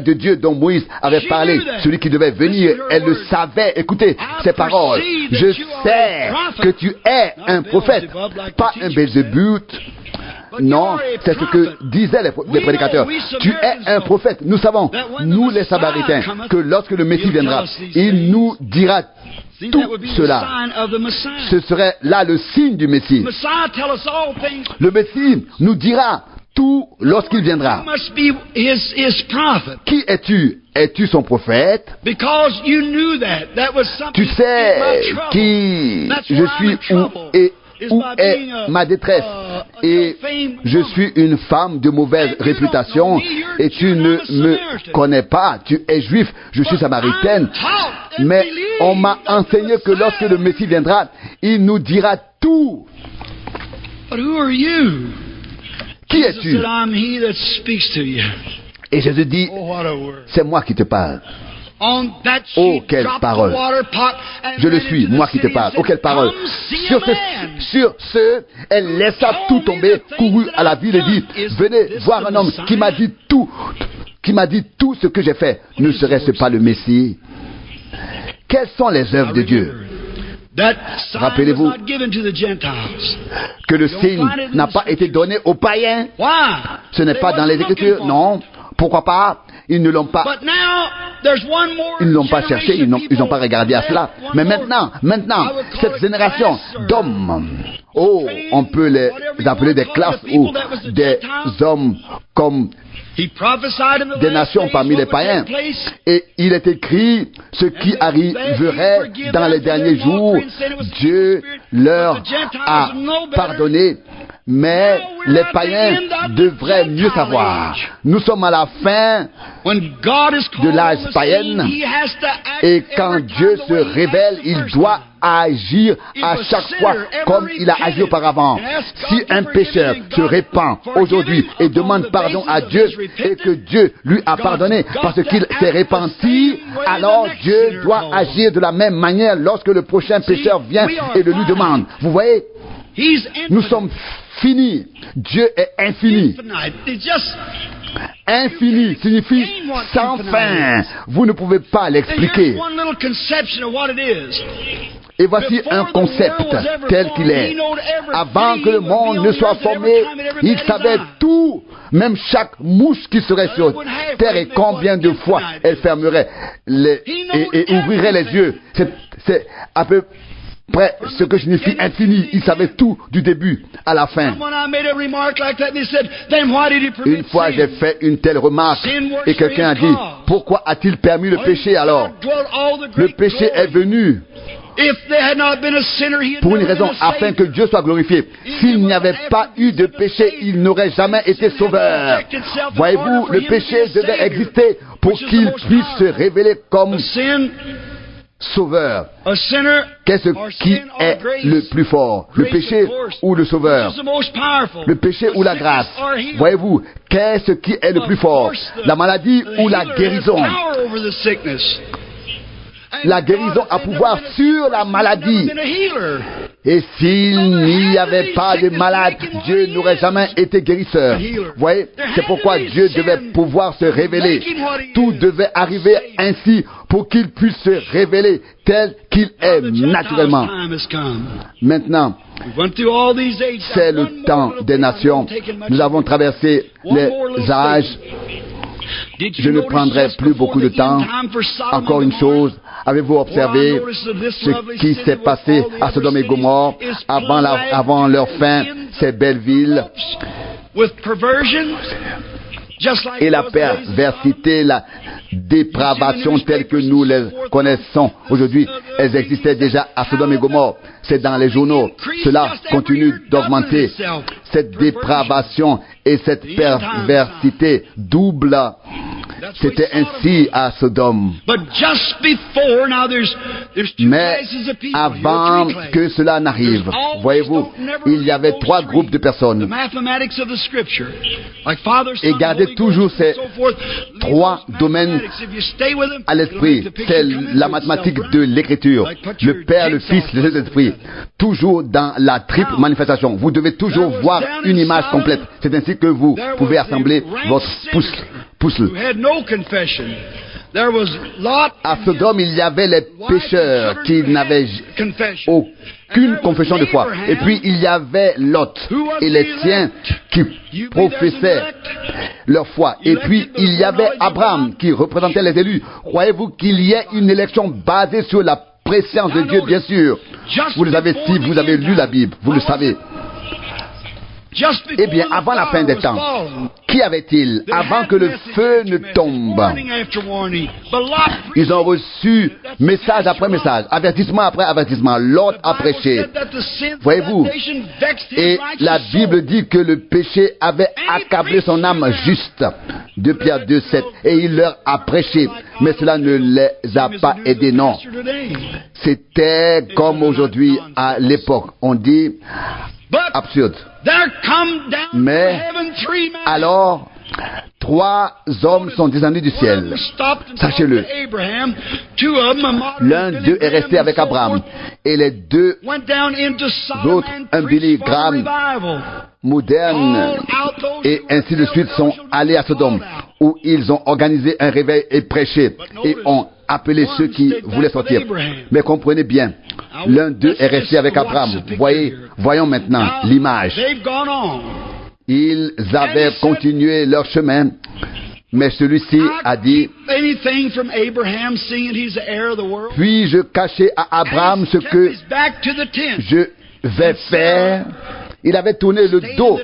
de Dieu dont Moïse avait parlé, celui qui devait venir. Elle le savait. Écoutez ces paroles. Je sais que tu es un prophète, pas un Belzébuth. Non, c'est ce que disaient les prédicateurs. Tu es un prophète. Nous savons, nous les Samaritains, que lorsque le Messie viendra, il nous dira tout cela. Ce serait là le signe du Messie. Le Messie nous dira tout lorsqu'il viendra. Qui es-tu? Es-tu son prophète? Tu sais qui je suis où est ma détresse? Et je suis une femme de mauvaise réputation et tu ne me connais pas. Tu es juif, je suis samaritaine. Mais on m'a enseigné que lorsque le Messie viendra, il nous dira tout. Qui es-tu? Et Jésus dit, c'est moi qui te parle. Oh, quelle parole! Je le suis, moi qui te parle. Oh, quelle parole! Sur ce, elle laissa tout tomber, courut à la ville et dit, venez voir un homme qui m'a dit tout ce que j'ai fait. Ne serait-ce pas le Messie? Quelles sont les œuvres de Dieu? Rappelez-vous que le signe n'a pas été donné aux païens. Ce n'est pas dans les Écritures, non. Pourquoi pas? Ils ne l'ont pas cherché, ils n'ont pas regardé à cela. Mais maintenant, cette génération d'hommes, oh, on peut les appeler des classes ou des hommes comme des nations parmi les païens. Et il est écrit ce qui arriverait dans les derniers jours. Dieu leur a pardonné. Mais les païens devraient mieux savoir. Nous sommes à la fin de l'âge païen et quand Dieu se révèle, il doit agir à chaque fois comme il a agi auparavant. Si un pécheur se répand aujourd'hui et demande pardon à Dieu et que Dieu lui a pardonné parce qu'il s'est repenti, alors Dieu doit agir de la même manière lorsque le prochain pécheur vient et le lui demande. Vous voyez? Nous sommes finis. Dieu est infini. Infini signifie sans fin. Vous ne pouvez pas l'expliquer. Et voici un concept tel qu'il est. Avant que le monde ne soit formé, il savait tout, même chaque mouche qui serait sur terre et combien de fois elle fermerait et ouvrirait les yeux. C'est à peu près ce que signifie infini. Il savait tout du début à la fin. Une fois j'ai fait une telle remarque et quelqu'un a dit, pourquoi a-t-il permis le péché alors? Le péché est venu pour une raison, afin que Dieu soit glorifié. S'il n'y avait pas eu de péché, il n'aurait jamais été sauveur. Voyez-vous, le péché devait exister pour qu'il puisse se révéler comme sauveur. Qu'est-ce qui est le plus fort? Le péché ou le sauveur? Le péché ou la grâce? Voyez-vous, qu'est-ce qui est le plus fort? La maladie ou la guérison? La guérison a pouvoir sur la maladie. Et s'il n'y avait pas de malade, Dieu n'aurait jamais été guérisseur. Vous voyez, c'est pourquoi Dieu devait pouvoir se révéler. Tout devait arriver ainsi pour qu'il puisse se révéler tel qu'il est naturellement. Maintenant, c'est le temps des nations. Nous avons traversé les âges. Je ne prendrai plus beaucoup de temps. Encore une chose, avez-vous observé ce qui s'est passé à Sodome et Gomorrhe avant leur fin, ces belles villes? Et la perversité, la dépravation telle que nous les connaissons aujourd'hui, elles existaient déjà à Sodome et Gomorrhe. C'est dans les journaux. Cela continue d'augmenter. Cette dépravation et cette perversité double. C'était ainsi à Sodome. Mais avant que cela n'arrive, voyez-vous, il y avait 3 groupes de personnes. Et gardez toujours ces 3 domaines à l'esprit. C'est la mathématique de l'écriture. Le Père, le Fils, le Saint-Esprit. Toujours dans la triple manifestation. Vous devez toujours voir une image complète. C'est ainsi que vous pouvez assembler votre puzzle. À Sodome, il y avait les pécheurs qui n'avaient aucune confession de foi. Et puis, il y avait Lot et les siens qui professaient leur foi. Et puis, il y avait Abraham qui représentait les élus. Croyez-vous qu'il y ait une élection basée sur la présence de Dieu? Bien sûr. Vous le savez si vous avez lu la Bible. Vous le savez. Eh bien, avant la fin des temps, qui avait-il avant que le feu ne tombe? Ils ont reçu message après message, avertissement après avertissement. Lot a prêché. Voyez-vous, et la Bible dit que le péché avait accablé son âme juste. 2 Pierre 2,7. Et il leur a prêché. Mais cela ne les a pas aidés, non. C'était comme aujourd'hui à l'époque. On dit absurde. Mais alors, 3 hommes sont descendus du ciel. Sachez-le. L'un d'eux est resté avec Abraham. Et les 2 autres, un Billy Graham moderne et ainsi de suite, sont allés à Sodome, où ils ont organisé un réveil et prêché et ont appelé ceux qui voulaient sortir. Mais comprenez bien, l'un d'eux est resté avec Abraham. Voyons maintenant l'image. Ils avaient continué leur chemin, mais celui-ci a dit: puis-je cacher à Abraham ce que je vais faire? Il avait tourné le dos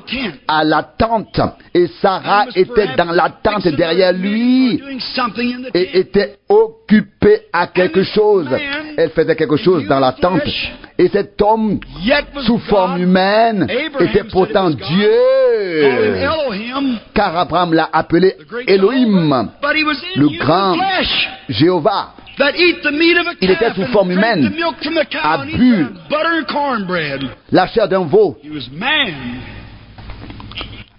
à la tente et Sarah était dans la tente derrière lui et était occupée à quelque chose. Elle faisait quelque chose dans la tente. Et cet homme, sous forme humaine, était pourtant Dieu. Car Abraham l'a appelé Elohim, le grand Jéhovah. Il était sous forme humaine, a bu la chair d'un veau,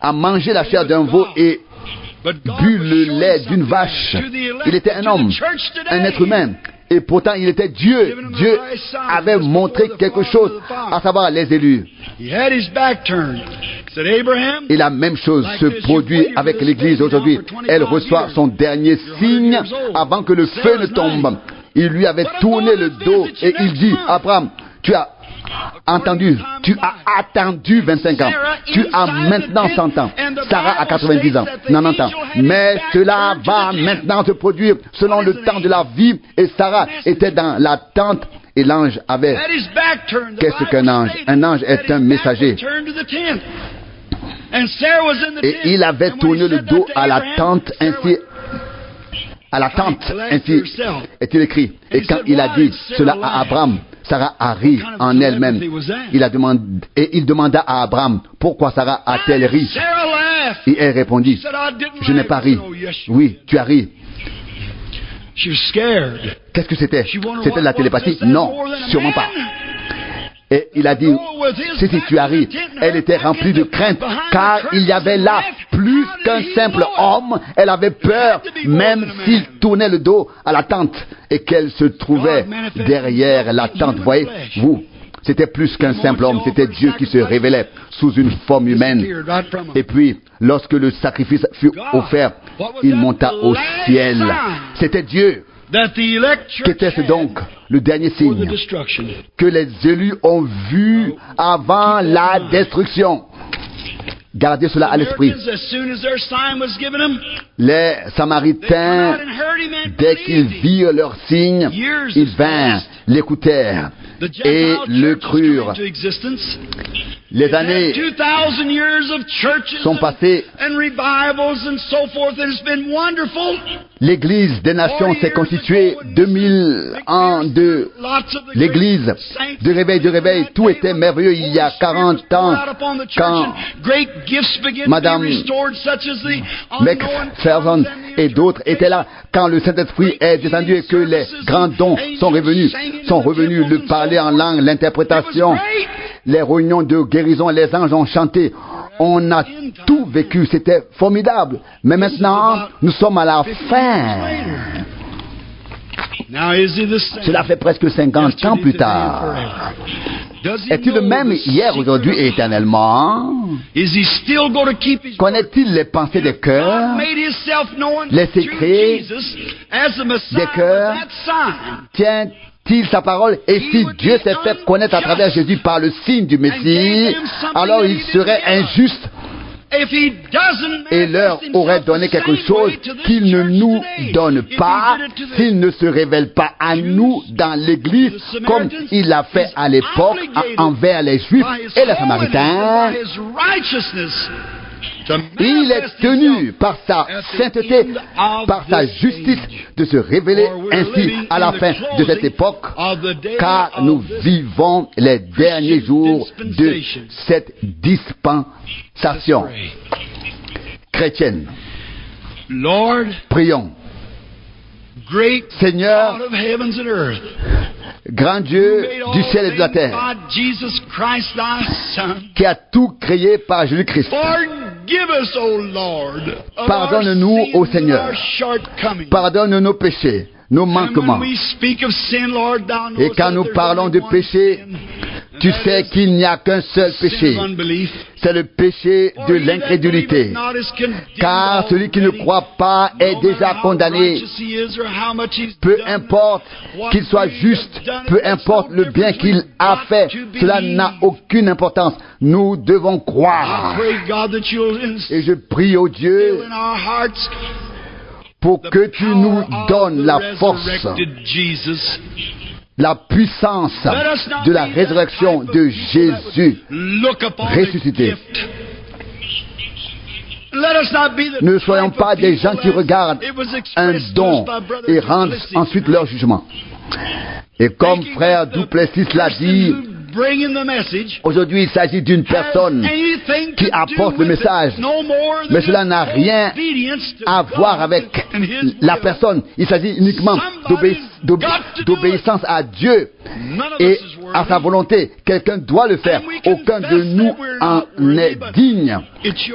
a mangé la chair d'un veau et bu le lait d'une vache. Il était un homme, un être humain. Et pourtant, il était Dieu. Dieu avait montré quelque chose, à savoir les élus. Et la même chose se produit avec l'Église aujourd'hui. Elle reçoit son dernier signe avant que le feu ne tombe. Il lui avait tourné le dos et il dit: Abraham, tu as entendu, tu as attendu 25 ans. Tu as maintenant 100 ans. Sarah a 90 ans, 90 ans. Mais cela va maintenant se produire selon le temps de la vie. Et Sarah était dans la tente et l'ange avait... Qu'est-ce qu'un ange? Un ange est un messager. Et il avait tourné le dos à la tente ainsi... À la tente, ainsi est-il écrit. Et quand il a dit cela à Abraham, Sarah a ri en elle-même. Il demanda à Abraham: pourquoi Sarah a-t-elle ri? Et elle répondit: je n'ai pas ri. Oui, tu as ri.
She was scared.
Qu'est-ce que c'était? C'était de la télépathie? Non, sûrement pas. Et il a dit, si tu arrives, elle était remplie de crainte, car il y avait là plus qu'un simple homme. Elle avait peur, même s'il tournait le dos à la tente et qu'elle se trouvait derrière la tente. Voyez, vous, c'était plus qu'un simple homme, c'était Dieu qui se révélait sous une forme humaine. Et puis, lorsque le sacrifice fut offert, il monta au ciel. C'était Dieu. Qu'était-ce donc le dernier signe que les élus ont vu avant la destruction? Gardez cela à l'esprit. Les Samaritains, dès qu'ils virent leur signe, ils vinrent, l'écoutèrent et le crurent. Les années sont passées. L'Église des nations s'est constituée 2000 ans de l'Église de réveil. Tout était merveilleux il y a 40 ans quand Madame McPherson et d'autres étaient là, quand le Saint-Esprit est descendu et que les grands dons sont revenus, le parler en langue, l'interprétation, les réunions de guérison, les anges ont chanté. On a tout vécu, c'était formidable. Mais maintenant, nous sommes à la fin. Cela fait presque 50 ans plus tard. Est-il le même hier, aujourd'hui et éternellement? Connaît-il les pensées des cœurs, les secrets des cœurs? Tient-il sa parole? Et si Dieu s'est fait connaître à travers Jésus par le signe du Messie, alors il serait injuste et leur aurait donné quelque chose qu'il ne nous donne pas, s'il ne se révèle pas à nous dans l'Église, comme il l'a fait à l'époque envers les Juifs et les Samaritains. Il est tenu par sa sainteté, par sa justice, de se révéler ainsi à la fin de cette époque, car nous vivons les derniers jours de cette dispensation chrétienne. Prions. Seigneur, grand Dieu du ciel et de la terre, qui a tout créé par Jésus-Christ, pardonne-nous, ô Seigneur, pardonne nos péchés, nos manquements. Et quand nous parlons de péché, tu sais qu'il n'y a qu'un seul péché. C'est le péché de l'incrédulité. Car celui qui ne croit pas est déjà condamné. Peu importe qu'il soit juste, peu importe le bien qu'il a fait, cela n'a aucune importance. Nous devons croire. Et je prie au Dieu pour que tu nous donnes la force, la puissance de la résurrection de Jésus ressuscité. Ne soyons pas des gens qui regardent un don et rendent ensuite leur jugement. Et comme frère Duplessis l'a dit, aujourd'hui, il s'agit d'une personne qui apporte le message, mais cela n'a rien à voir avec la personne. Il s'agit uniquement d'obéissance à Dieu et à sa volonté. Quelqu'un doit le faire. Aucun de nous en est digne.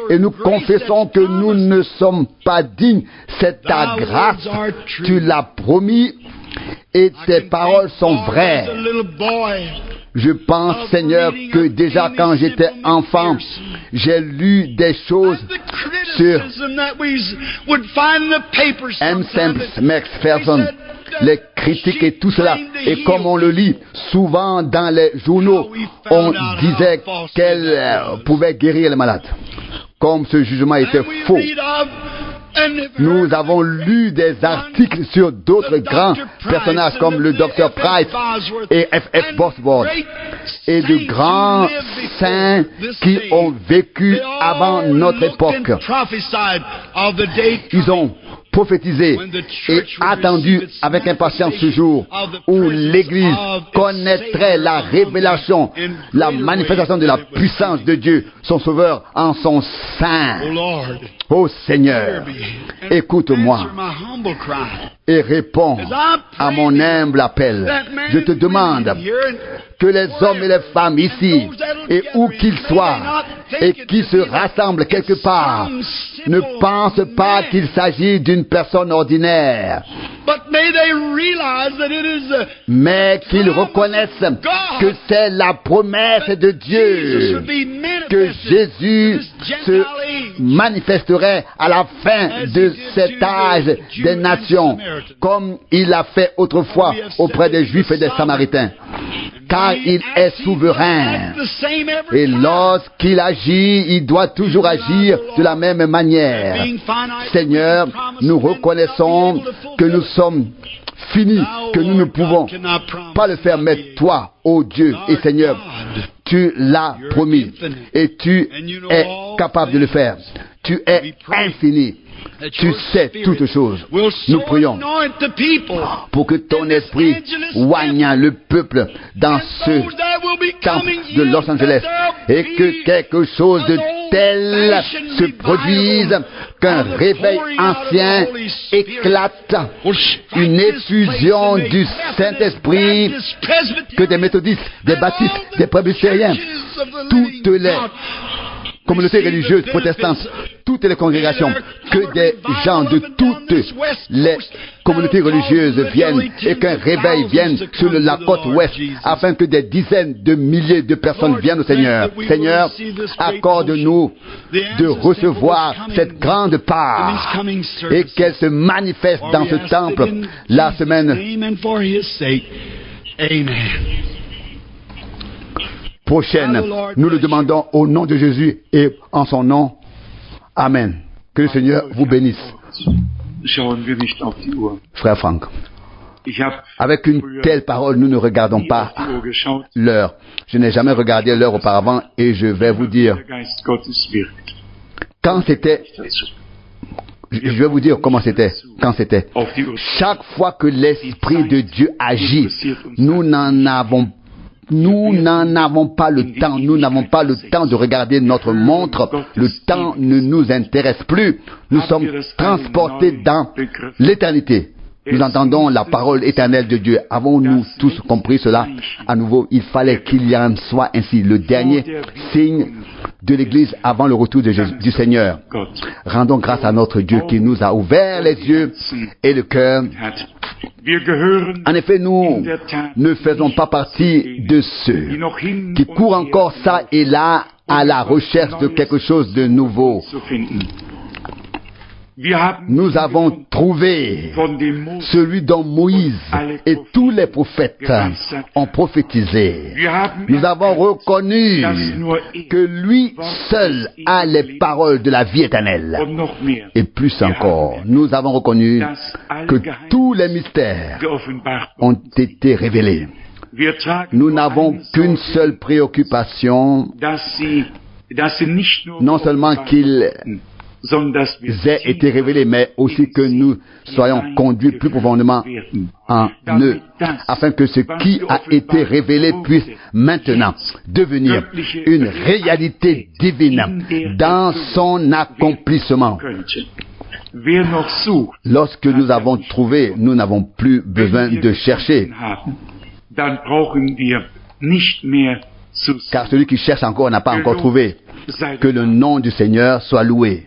Et nous confessons que nous ne sommes pas dignes. C'est ta grâce. Tu l'as promis et tes paroles sont vraies. Je pense, Seigneur, que déjà quand j'étais enfant, j'ai lu des choses sur M. McPherson, les critiques et tout cela. Et comme on le lit souvent dans les journaux, on disait qu'elle pouvait guérir les malades. Comme ce jugement était faux. Nous avons lu des articles sur d'autres grands personnages comme le Dr. Price et F.F. Bosworth et de grands saints qui ont vécu avant notre époque. Ils ont prophétisé et attendu avec impatience ce jour où l'Église connaîtrait la révélation, la manifestation de la puissance de Dieu, son Sauveur, en son sein. Ô Seigneur, écoute-moi et réponds à mon humble appel. Je te demande que les hommes et les femmes ici, et où qu'ils soient, et qui se rassemblent quelque part, ne pensent pas qu'il s'agit d'une personne ordinaire, mais qu'ils reconnaissent que c'est la promesse de Dieu, que Jésus se manifesterait à la fin de cet âge des nations, comme il l'a fait autrefois auprès des Juifs et des Samaritains. Car il est souverain. Et lorsqu'il agit, il doit toujours agir de la même manière. Seigneur, nous reconnaissons que nous sommes finis, que nous ne pouvons pas le faire, mais toi, ô Dieu et Seigneur, tu l'as promis et tu es capable de le faire. Tu es infini. Tu sais toutes choses. Nous prions pour que ton esprit oigne le peuple dans ce temple de Los Angeles et que quelque chose de tel se produise, qu'un réveil ancien éclate, une effusion du Saint-Esprit, que des méthodistes, des baptistes, des presbytériens, toutes les communautés religieuses protestantes, toutes les congrégations, que des gens de toutes les communautés religieuses viennent et qu'un réveil vienne sur la côte ouest afin que des dizaines de milliers de personnes viennent au Seigneur. Seigneur, accorde-nous de recevoir cette grande part et qu'elle se manifeste dans ce temple la semaine prochaine. Nous le demandons au nom de Jésus et en son nom. Amen. Que le Seigneur vous bénisse. Frère Franck, avec une telle parole, nous ne regardons pas l'heure. Je n'ai jamais regardé l'heure auparavant et je vais vous dire, quand c'était, je vais vous dire comment c'était, quand c'était. Chaque fois que l'Esprit de Dieu agit, nous n'en avons pas le temps. Nous n'avons pas le temps de regarder notre montre. Le temps ne nous intéresse plus. Nous sommes transportés dans l'éternité. Nous entendons la parole éternelle de Dieu. Avons-nous tous compris cela? À nouveau, il fallait qu'il y en soit ainsi. Le dernier signe de l'Église avant le retour du Seigneur. Rendons grâce à notre Dieu qui nous a ouvert les yeux et le cœur. En effet, nous ne faisons pas partie de ceux qui courent encore ça et là à la recherche de quelque chose de nouveau. Nous avons trouvé celui dont Moïse et tous les prophètes ont prophétisé. Nous avons reconnu que lui seul a les paroles de la vie éternelle. Et plus encore, nous avons reconnu que tous les mystères ont été révélés. Nous n'avons qu'une seule préoccupation, non seulement qu'ils aient été révélés, mais aussi que nous soyons conduits plus profondément en eux, afin que ce qui a été révélé puisse maintenant devenir une réalité divine dans son accomplissement. Lorsque nous avons trouvé, nous n'avons plus besoin de chercher. Car celui qui cherche encore n'a pas encore trouvé. Que le nom du Seigneur soit loué.